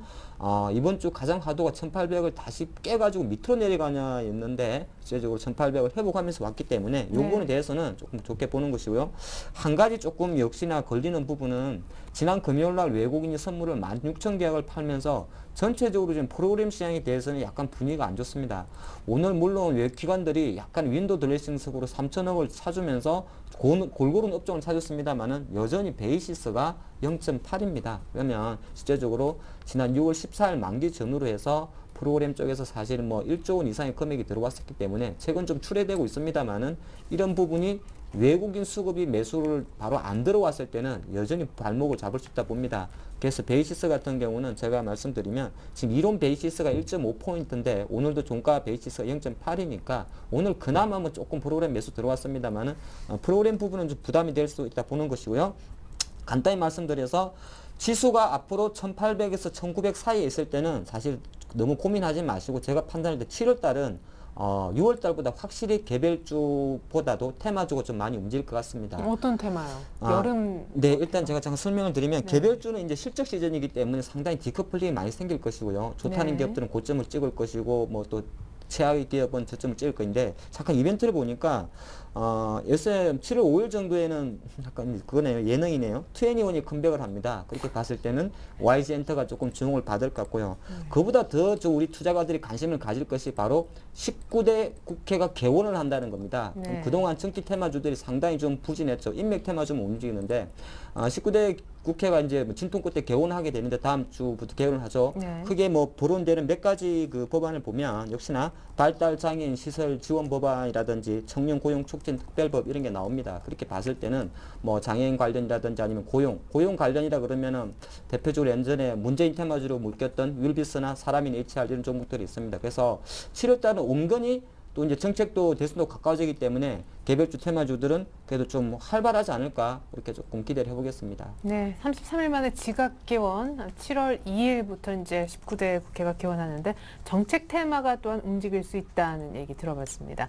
이번 주 가장 하도가 1800을 다시 깨가지고 밑으로 내려가냐였는데 실제적으로 1800을 회복하면서 왔기 때문에 이 부분에 대해서는 조금 좋게 보는 것이고요. 한 가지 조금 역시나 걸리는 부분은 지난 금요일 날 외국인이 선물을 16,000개약을 팔면서 전체적으로 지금 프로그램 시장에 대해서는 약간 분위기가 안 좋습니다. 오늘 물론 외기관들이 약간 윈도 드레싱식으로 3천억을 사주면서 골고루 업종을 사줬습니다만은 여전히 베이시스가 0.8입니다. 그러면 실제적으로 지난 6월 14일 만기 전후로 해서 프로그램 쪽에서 사실 뭐 1조 원 이상의 금액이 들어왔었기 때문에 최근 좀 출회되고 있습니다만은 이런 부분이 외국인 수급이 매수를 바로 안 들어왔을 때는 여전히 발목을 잡을 수 있다 봅니다. 그래서 베이시스 같은 경우는 제가 말씀드리면 지금 이론 베이시스가 1.5포인트인데 오늘도 종가 베이시스가 0.8이니까 오늘 그나마 뭐 조금 프로그램 매수 들어왔습니다만은 프로그램 부분은 좀 부담이 될 수 있다 보는 것이고요. 간단히 말씀드려서 지수가 앞으로 1800에서 1900 사이에 있을 때는 사실 너무 고민하지 마시고 제가 판단할 때 7월 달은 6월 달보다 확실히 개별주보다도 테마주가 좀 많이 움직일 것 같습니다. 어떤 테마요? 여름. 네, 일단 제가 잠깐 설명을 드리면 네. 개별주는 이제 실적 시즌이기 때문에 상당히 디커플링이 많이 생길 것이고요. 좋다는 네. 기업들은 고점을 찍을 것이고 뭐 또 최악의 기업은 저점을 찍을 건데 잠깐 이벤트를 보니까 SM 7월 5일 정도에는 약간 그거네요. 예능이네요. 21이 컴백을 합니다. 그렇게 봤을 때는 YG 엔터가 조금 주목을 받을 것 같고요. 그보다 더 우리 투자가들이 관심을 가질 것이 바로 19대 국회가 개원을 한다는 겁니다. 네. 그동안 정치 테마주들이 상당히 좀 부진했죠. 인맥 테마 좀 움직이는데 19대 국회가 이제 진통 끝에 개원하게 되는데 다음 주부터 개원을 하죠. 네. 크게 뭐 보론되는 몇 가지 그 법안을 보면 역시나 발달 장애인 시설 지원 법안이라든지 청년 고용 촉진 특별법 이런 게 나옵니다. 그렇게 봤을 때는 뭐 장애인 관련이라든지 아니면 고용 관련이라 그러면은 대표적으로 예전에 문재인 테마주로 묶였던 윌비스나 사람인 HR 이런 종목들이 있습니다. 그래서 7월 달은 은근히 또 이제 정책도 대선도 가까워지기 때문에 개별주 테마주들은 그래도 좀 활발하지 않을까 이렇게 조금 기대를 해보겠습니다. 네, 33일 만에 지각 개원, 7월 2일부터 이제 19대 국회가 개원하는데 정책 테마가 또한 움직일 수 있다는 얘기 들어봤습니다.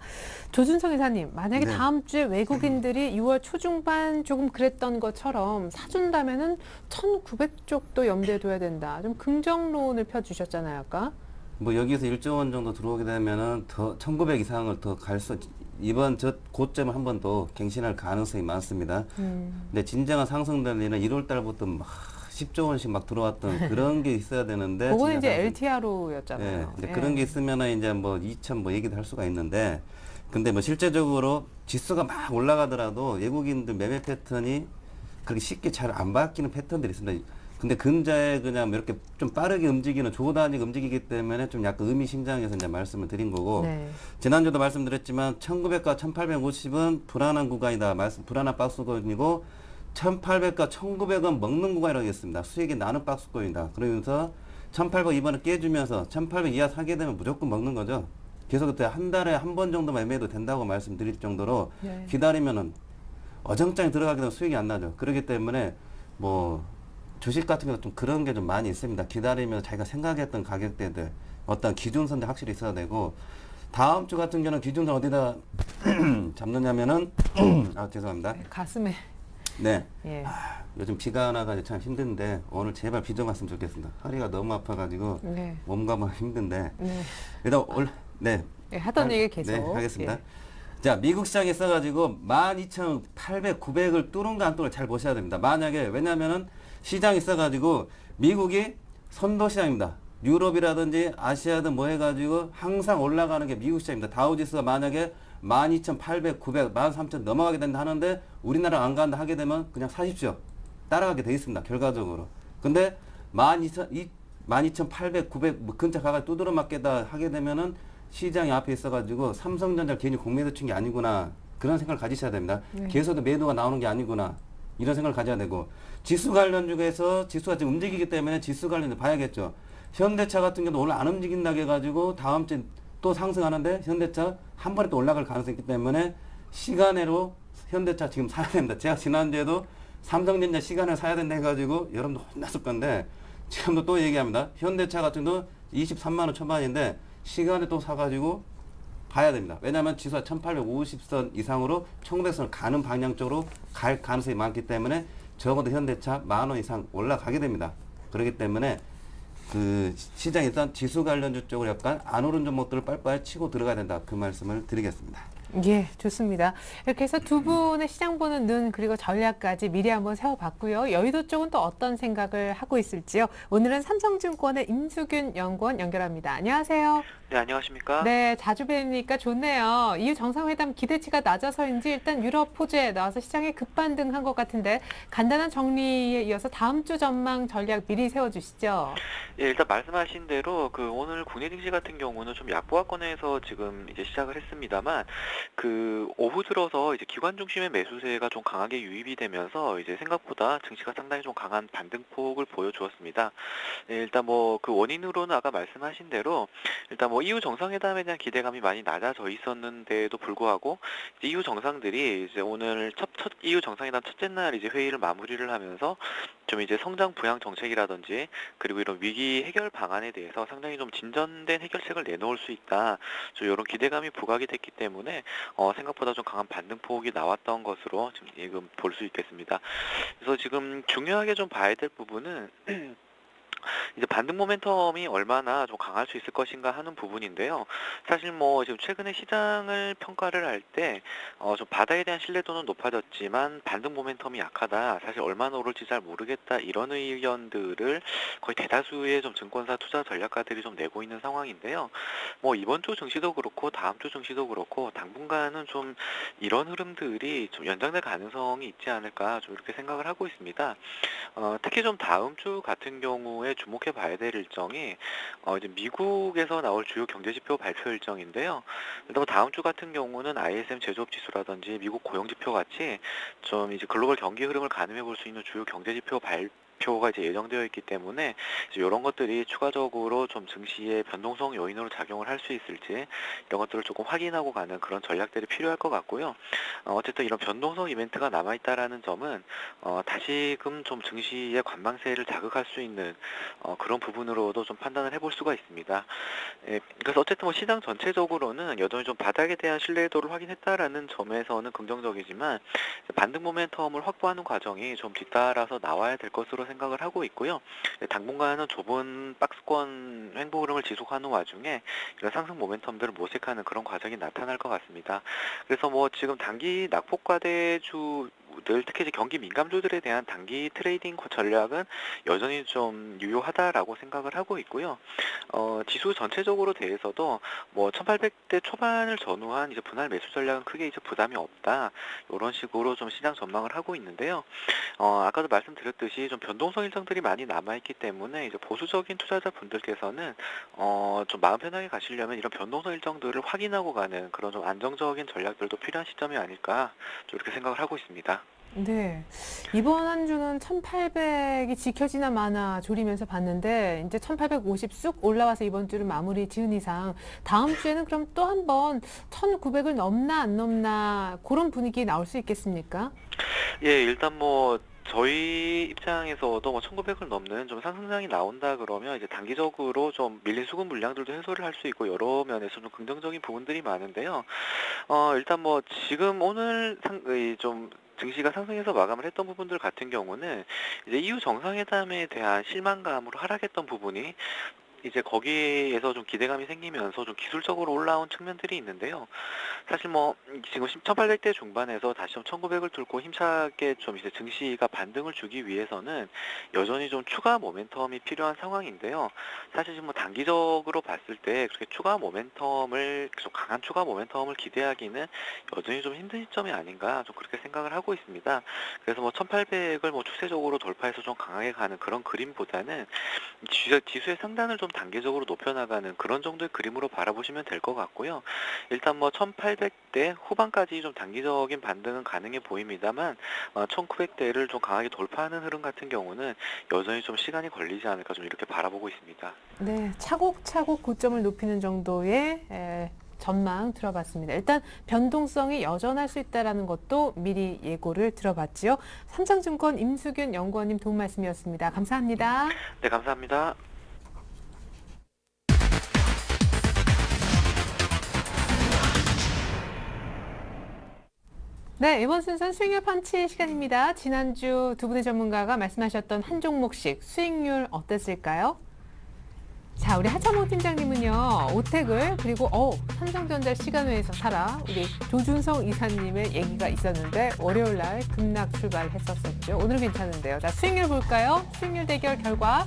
조준성 이사님, 만약에 네. 다음 주에 외국인들이 6월 초중반 조금 그랬던 것처럼 사준다면은 1,900쪽도 염두에 둬야 된다. 좀 긍정론을 펴주셨잖아요, 아까. 뭐 여기서 1조 원 정도 들어오게 되면은 더 1900 이상을 더 갈 수, 이번 저 고점을 한 번 더 갱신할 가능성이 많습니다. 근데 진정한 상승될 일은 1월 달부터 막 10조 원씩 막 들어왔던 그런 게 있어야 되는데. 그거는 이제 진짜 LTRO였잖아요. 예, 이제 그런 게 있으면은 이제 뭐 2천 뭐 얘기도 할 수가 있는데, 근데 뭐 실제적으로 지수가 막 올라가더라도 외국인들 매매 패턴이 그렇게 쉽게 잘 안 바뀌는 패턴들이 있습니다. 근데 근자에 그냥 이렇게 좀 빠르게 움직이는 조단위가 움직이기 때문에 좀 약간 의미심장해서 이제 말씀을 드린 거고, 네. 지난주도 말씀드렸지만 1900과 1850은 불안한 구간이다. 불안한 박스권이고 1800과 1900은 먹는 구간이라고 했습니다. 수익이 나는 박스권이다. 그러면서 1800 이번에 깨주면서 1800 이하 사게 되면 무조건 먹는 거죠. 계속 그때 한 달에 한 번 정도 매매도 된다고 말씀드릴 정도로 네. 기다리면은 어정쩡히 들어가게 되면 수익이 안 나죠. 그렇기 때문에 뭐 주식 같은 경우 좀 그런 게 좀 많이 있습니다. 기다리면서 자기가 생각했던 가격대들, 어떤 기준선들 확실히 있어야 되고, 다음 주 같은 경우는 기준선 어디다 잡느냐면은 죄송합니다. 네, 가슴에. 네. 예. 요즘 비가 안 와가지고 참 힘든데 오늘 제발 비 좀 왔으면 좋겠습니다. 허리가 너무 아파가지고 네. 몸과 마음 힘든데 네. 일단 네. 네, 하던 얘기 계속. 네, 하겠습니다. 예. 자, 미국 시장에 있어가지고 12,800, 900을 뚫은 거 안 뚫은 잘 보셔야 됩니다. 만약에, 왜냐면은 시장이 있어가지고 미국이 선도 시장입니다. 유럽이라든지 아시아든 뭐 해가지고 항상 올라가는 게 미국 시장입니다. 다우지수가 만약에 12,800, 900, 13,000 넘어가게 된다 하는데 우리나라 안 간다 하게 되면 그냥 사십시오. 따라가게 돼 있습니다. 결과적으로. 근데 12,800, 900 뭐 근처 가가지고 두드러 맞게다 하게 되면은 시장이 앞에 있어가지고 삼성전자 괜히 공매도 친 게 아니구나. 그런 생각을 가지셔야 됩니다. 네. 계속해서 매도가 나오는 게 아니구나. 이런 생각을 가져야 되고, 지수 관련 중에서 지수가 지금 움직이기 때문에 지수 관련을 봐야겠죠. 현대차 같은 경우도 오늘 안 움직인다고 해가지고 다음 주에 또 상승하는데 현대차 한 번에 또 올라갈 가능성이 있기 때문에 시간으로 현대차 지금 사야 됩니다. 제가 지난주에도 삼성전자 시간을 사야 된다 해가지고 여러분도 혼났을 건데 지금도 또 얘기합니다. 현대차 같은 경우도 23만 원 초반인데 시간에 또 사가지고 봐야 됩니다. 왜냐하면 지수가 1850선 이상으로 1900선을 가는 방향 쪽으로 갈 가능성이 많기 때문에 적어도 현대차 10,000원 이상 올라가게 됩니다. 그렇기 때문에 그 시장에 일단 지수 관련주 쪽으로 약간 안 오른 종목들을 빨리빨리 치고 들어가야 된다. 그 말씀을 드리겠습니다. 예, 좋습니다. 이렇게 해서 두 분의 시장 보는 눈 그리고 전략까지 미리 한번 세워봤고요. 여의도 쪽은 또 어떤 생각을 하고 있을지요. 오늘은 삼성증권의 임수균 연구원 연결합니다. 안녕하세요. 네, 안녕하십니까? 네, 자주 뵈니까 좋네요. EU 정상회담 기대치가 낮아서인지 일단 유럽 호재 나와서 시장에 급반등한 것 같은데 간단한 정리에 이어서 다음 주 전망 전략 미리 세워주시죠. 예, 일단 말씀하신 대로 그 오늘 국내 증시 같은 경우는 좀 약보합권에서 지금 이제 시작을 했습니다만 그 오후 들어서 이제 기관 중심의 매수세가 좀 강하게 유입이 되면서 이제 생각보다 증시가 상당히 좀 강한 반등폭을 보여주었습니다. 예, 일단 뭐 그 원인으로는 아까 말씀하신 대로 일단 뭐 EU 정상회담에 대한 기대감이 많이 낮아져 있었는데도 불구하고 이제 EU 정상들이 이제 오늘 첫 EU 정상회담 첫째 날 이제 회의를 마무리를 하면서 좀 이제 성장 부양 정책이라든지 그리고 이런 위기 해결 방안에 대해서 상당히 좀 진전된 해결책을 내놓을 수 있다. 좀 이런 기대감이 부각이 됐기 때문에 생각보다 좀 강한 반등폭이 나왔던 것으로 지금 볼 수 있겠습니다. 그래서 지금 중요하게 좀 봐야 될 부분은 이제 반등 모멘텀이 얼마나 좀 강할 수 있을 것인가 하는 부분인데요. 사실 뭐 지금 최근에 시장을 평가를 할 때 좀 바닥에 대한 신뢰도는 높아졌지만 반등 모멘텀이 약하다. 사실 얼마나 오를지 잘 모르겠다. 이런 의견들을 거의 대다수의 좀 증권사 투자 전략가들이 좀 내고 있는 상황인데요. 뭐 이번 주 증시도 그렇고 다음 주 증시도 그렇고 당분간은 좀 이런 흐름들이 좀 연장될 가능성이 있지 않을까 좀 이렇게 생각을 하고 있습니다. 특히 좀 다음 주 같은 경우에 주목해 봐야 될 일정이 이제 미국에서 나올 주요 경제지표 발표 일정인데요. 일단 뭐 다음 주 같은 경우는 ISM 제조업 지수라든지 미국 고용지표 같이 좀 이제 글로벌 경기 흐름을 가늠해 볼 수 있는 주요 경제지표 발표가 이제 예정되어 있기 때문에 이제 이런 것들이 추가적으로 좀 증시의 변동성 요인으로 작용을 할 수 있을지 이런 것들을 조금 확인하고 가는 그런 전략들이 필요할 것 같고요. 어쨌든 이런 변동성 이벤트가 남아있다라는 점은 다시금 좀 증시의 관망세를 자극할 수 있는 그런 부분으로도 좀 판단을 해볼 수가 있습니다. 예, 그래서 어쨌든 뭐 시장 전체적으로는 여전히 좀 바닥에 대한 신뢰도를 확인했다라는 점에서는 긍정적이지만 반등 모멘텀을 확보하는 과정이 좀 뒤따라서 나와야 될 것으로 생각을 하고 있고요. 당분간은 좁은 박스권 횡보 흐름을 지속하는 와중에 이런 상승 모멘텀들을 모색하는 그런 과정이 나타날 것 같습니다. 그래서 뭐 지금 단기 낙폭과대주 특히 이제 경기 민감주들에 대한 단기 트레이딩 전략은 여전히 좀 유효하다라고 생각을 하고 있고요. 지수 전체적으로 대해서도 뭐 1800대 초반을 전후한 이제 분할 매수 전략은 크게 이제 부담이 없다. 이런 식으로 좀 시장 전망을 하고 있는데요. 아까도 말씀드렸듯이 좀 변동성 일정들이 많이 남아있기 때문에 이제 보수적인 투자자분들께서는 좀 마음 편하게 가시려면 이런 변동성 일정들을 확인하고 가는 그런 좀 안정적인 전략들도 필요한 시점이 아닐까 좀 이렇게 생각을 하고 있습니다. 네. 이번 한 주는 1800이 지켜지나 마나 조리면서 봤는데 이제 1850 쑥 올라와서 이번 주를 마무리 지은 이상 다음 주에는 그럼 또 한 번 1900을 넘나 안 넘나 그런 분위기 나올 수 있겠습니까? 예, 일단 뭐 저희 입장에서도 뭐 1900을 넘는 좀 상승장이 나온다 그러면 이제 단기적으로 좀 밀린 수급 물량들도 해소를 할 수 있고 여러 면에서 좀 긍정적인 부분들이 많은데요. 일단 뭐 지금 오늘 좀 증시가 상승해서 마감을 했던 부분들 같은 경우는 이제 EU 정상회담에 대한 실망감으로 하락했던 부분이 이제 거기에서 좀 기대감이 생기면서 좀 기술적으로 올라온 측면들이 있는데요. 사실 뭐 지금 1800대 중반에서 다시 좀 1900을 뚫고 힘차게 좀 이제 증시가 반등을 주기 위해서는 여전히 좀 추가 모멘텀이 필요한 상황인데요. 사실 지금 뭐 단기적으로 봤을 때 그렇게 좀 강한 추가 모멘텀을 기대하기는 여전히 좀 힘든 시점이 아닌가 좀 그렇게 생각을 하고 있습니다. 그래서 뭐 1800을 뭐 추세적으로 돌파해서 좀 강하게 가는 그런 그림보다는 지수의 상단을 좀 단계적으로 높여나가는 그런 정도의 그림으로 바라보시면 될 것 같고요. 일단 뭐 1800대 후반까지 좀 단기적인 반등은 가능해 보입니다만 1900대를 좀 강하게 돌파하는 흐름 같은 경우는 여전히 좀 시간이 걸리지 않을까 좀 이렇게 바라보고 있습니다. 네, 차곡차곡 고점을 높이는 정도의 전망 들어봤습니다. 일단 변동성이 여전할 수 있다는 것도 미리 예고를 들어봤지요. 삼성증권 임수균 연구원님 도움 말씀이었습니다. 감사합니다. 네, 감사합니다. 네, 이번 순서는 수익률 펀치 시간입니다. 지난주 두 분의 전문가가 말씀하셨던 한 종목씩 수익률 어땠을까요? 자, 우리 하창모 팀장님은요, 오택을 그리고 삼성전자 시간외에서 사라. 우리 조준성 이사님의 얘기가 있었는데 월요일 날 급락 출발했었었죠. 오늘은 괜찮은데요. 자, 수익률 볼까요? 수익률 대결 결과.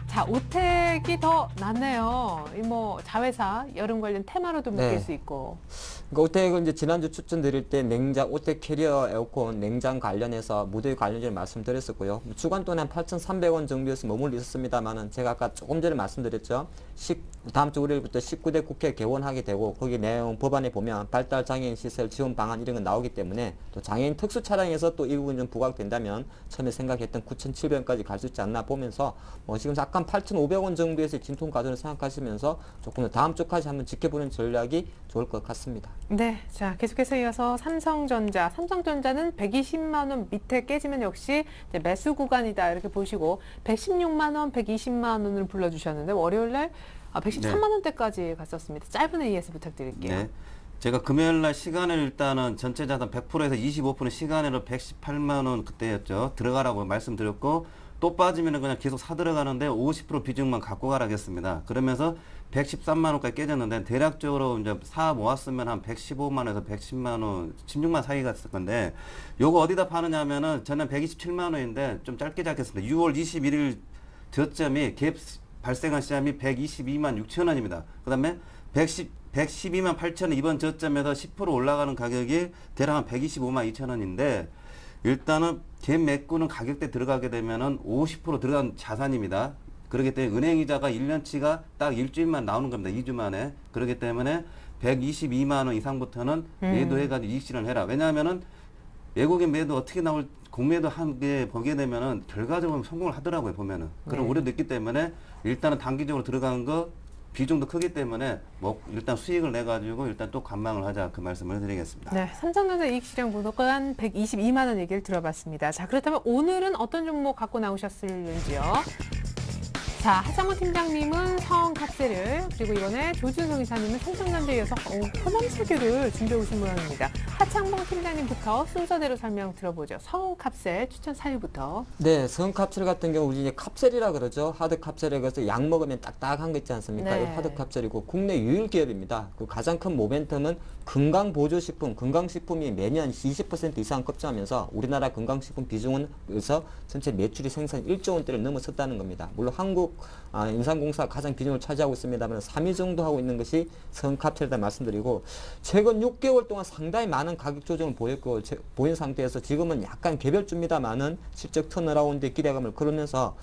자, 오택이 더 낫네요. 뭐 자회사 여름 관련 테마로도 묶일 네. 수 있고. 그러니까 오텍은 이제 지난주 추천드릴 때 냉장, 오텍 캐리어 에어컨 냉장 관련해서 무더위 관련주를 말씀드렸었고요. 주간 동안 8,300원 정도에서 머물러 있었습니다만은 제가 아까 조금 전에 말씀드렸죠. 다음 주 월요일부터 19대 국회 개원하게 되고 거기 내용 법안에 보면 발달 장애인 시설 지원 방안 이런 건 나오기 때문에 또 장애인 특수 차량에서 또 이 부분 좀 부각된다면 처음에 생각했던 9,700원까지 갈 수 있지 않나 보면서 지금 약간 8,500원 정도에서 진통 과정을 생각하시면서 조금 더 다음 주까지 한번 지켜보는 전략이 좋을 것 같습니다. 네, 자 계속해서 이어서 삼성전자는 120만 원 밑에 깨지면 역시 이제 매수 구간이다 이렇게 보시고 116만 원, 120만 원을 불러주셨는데 월요일날 113만 원대까지 갔었습니다. 짧은 AS 부탁드릴게요. 네. 제가 금요일 날 시간을 일단은 전체 자산 100%에서 25% 시간으로 118만 원 그때였죠. 들어가라고 말씀드렸고 또 빠지면 그냥 계속 사 들어가는데 50% 비중만 갖고 가라겠습니다. 그러면서 113만 원까지 깨졌는데 대략적으로 이제 사 모았으면 한 115만 원에서 110만 원, 16만 사이 갔을 건데 요거 어디다 파느냐면은 저는 127만 원인데 좀 짧게 잡겠습니다. 6월 21일 저점이 갭 발생한 시점이 122만 6천 원입니다. 그 다음에 112만 8천 원 이번 저점에서 10% 올라가는 가격이 대략 한 125만 2천 원인데 일단은 갭 메꾸는 가격대 들어가게 되면은 50% 들어간 자산입니다. 그렇기 때문에 은행이자가 1년치가 딱 일주일만 나오는 겁니다. 2주 만에. 그렇기 때문에 122만 원 이상부터는 매도해가지고 이익 실현해라. 왜냐하면은 외국인 매도 어떻게 나올 공매도 한 게 보게 되면은 결과적으로 성공을 하더라고요. 보면은 그런 우려도 있기 때문에 일단은 단기적으로 들어간 거 비중도 크기 때문에 일단 수익을 내 가지고 일단 또 관망을 하자 그 말씀을 드리겠습니다. 네, 삼성전자 이익 실현 부동산 122만 원 얘기를 들어봤습니다. 자, 그렇다면 오늘은 어떤 종목 갖고 나오셨을는지요? 자, 하창모 팀장님은 성캅세를, 그리고 이번에 조준성 이사님은 삼성전자에 이어서 호남석유를 준비해 오신 모양입니다. 하창모 팀장님부터 순서대로 설명 들어보죠. 성캅세 추천 사유부터. 네, 성캅셀 같은 경우 우리 이제 캅셀이라 그러죠. 하드 캅셀에 그래서 약 먹으면 딱딱한 거 있지 않습니까? 네. 이 하드 캅셀이고 국내 유일 기업입니다. 그 가장 큰 모멘텀은 건강보조식품, 건강식품이 매년 20% 이상 급증하면서 우리나라 건강식품 비중은 그래서 전체 매출이 생산 1조 원대를 넘어섰다는 겁니다. 물론 한국 인삼공사가 가장 비중을 차지하고 있습니다만 3위 정도 하고 있는 것이 성캅셀이다 말씀드리고 최근 6개월 동안 상당히 많은 가격 조정을 보인 상태에서 지금은 약간 개별주입니다만은 실적 턴어라운드에 기대감을 걸으면서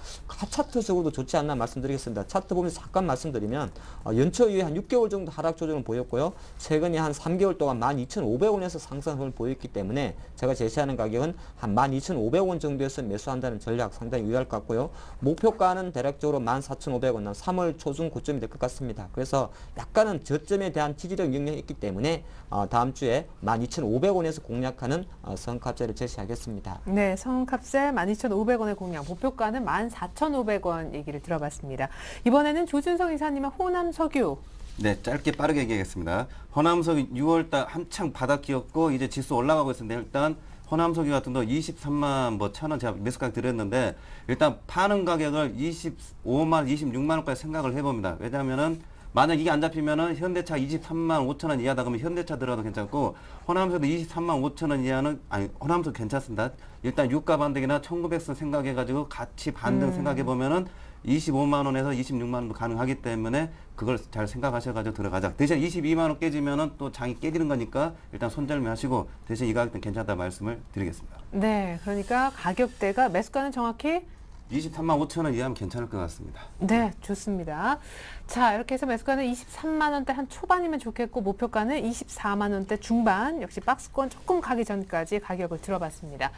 차트적으로도 좋지 않나 말씀드리겠습니다. 차트 보면서 잠깐 말씀드리면 연초 이후에 한 6개월 정도 하락 조정을 보였고요. 최근에 한 3개월 동안 12,500원에서 상승을 보였기 때문에 제가 제시하는 가격은 한 12,500원 정도에서 매수한다는 전략 상당히 유효할 것 같고요. 목표가는 대략적으로 14,500원, 3월 초중 고점이 될 것 같습니다. 그래서 약간은 저점에 대한 지지력 영향이 있기 때문에 다음 주에 12,500원에서 공략하는 성캅셀을 제시하겠습니다. 네, 성캅셀 12,500원의 공략, 목표가는 14,500원 얘기를 들어봤습니다. 이번에는 조준성 이사님의 호남석유. 네, 짧게 빠르게 얘기하겠습니다. 호남석유 6월달 한창 바닥이었고 이제 지수 올라가고 있는데 일단 호남석유 같은 거 23만 천 원 제가 매수 가격 드렸는데 일단 파는 가격을 25만 26만 원까지 생각을 해봅니다. 왜냐하면은 만약 이게 안 잡히면은 현대차 23만 5천 원 이하다 그러면 현대차 들어도 괜찮고 호남석도 23만 5천 원 이하는 호남석 괜찮습니다. 일단 유가 반등이나 1900선 생각해가지고 같이 반등 생각해보면은 25만 원에서 26만 원도 가능하기 때문에 그걸 잘 생각하셔가지고 들어가자. 대신 22만 원 깨지면은 또 장이 깨지는 거니까 일단 손절매하시고 대신 이 가격대는 괜찮다 말씀을 드리겠습니다. 네, 그러니까 가격대가 매수가는 정확히 23만 5천 원 이하면 괜찮을 것 같습니다. 네, 좋습니다. 자, 이렇게 해서 매수가는 23만 원대 한 초반이면 좋겠고 목표가는 24만 원대 중반, 역시 박스권 조금 가기 전까지 가격을 들어봤습니다.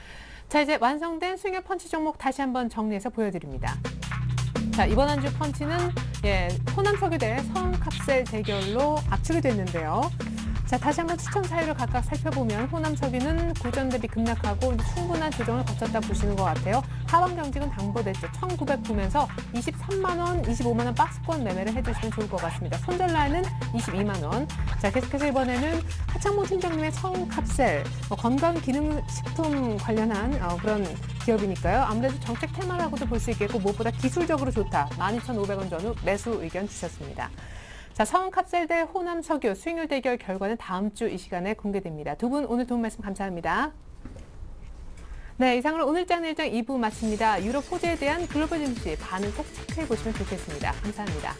자, 이제 완성된 수익률 펀치 종목 다시 한번 정리해서 보여드립니다. 자, 이번 한 주 펀치는 호남석유 대 성캅셀 대결로 압축이 됐는데요. 자, 자, 다시 한번 시청 사유를 각각 살펴보면 호남 석유는 고전 대비 급락하고 충분한 조정을 거쳤다 보시는 것 같아요. 하방 경직은 당보됐죠. 1,900 보면서 23만 원, 25만 원 박스권 매매를 해주시면 좋을 것 같습니다. 손절 라인은 22만 원. 자, 계속해서 이번에는 하창모 팀장님의 성캅셀, 건강기능식품 관련한 그런 기업이니까요. 아무래도 정책 테마라고도 볼 수 있겠고 무엇보다 기술적으로 좋다. 12,500원 전후 매수 의견 주셨습니다. 자, 성캅셀 대 호남석유 수익률 대결 결과는 다음 주 이 시간에 공개됩니다. 두 분 오늘 도움 말씀 감사합니다. 네, 이상으로 오늘 장 일정 2부 마칩니다. 유럽 호재에 대한 글로벌 증시 반응 꼭 체크해 보시면 좋겠습니다. 감사합니다.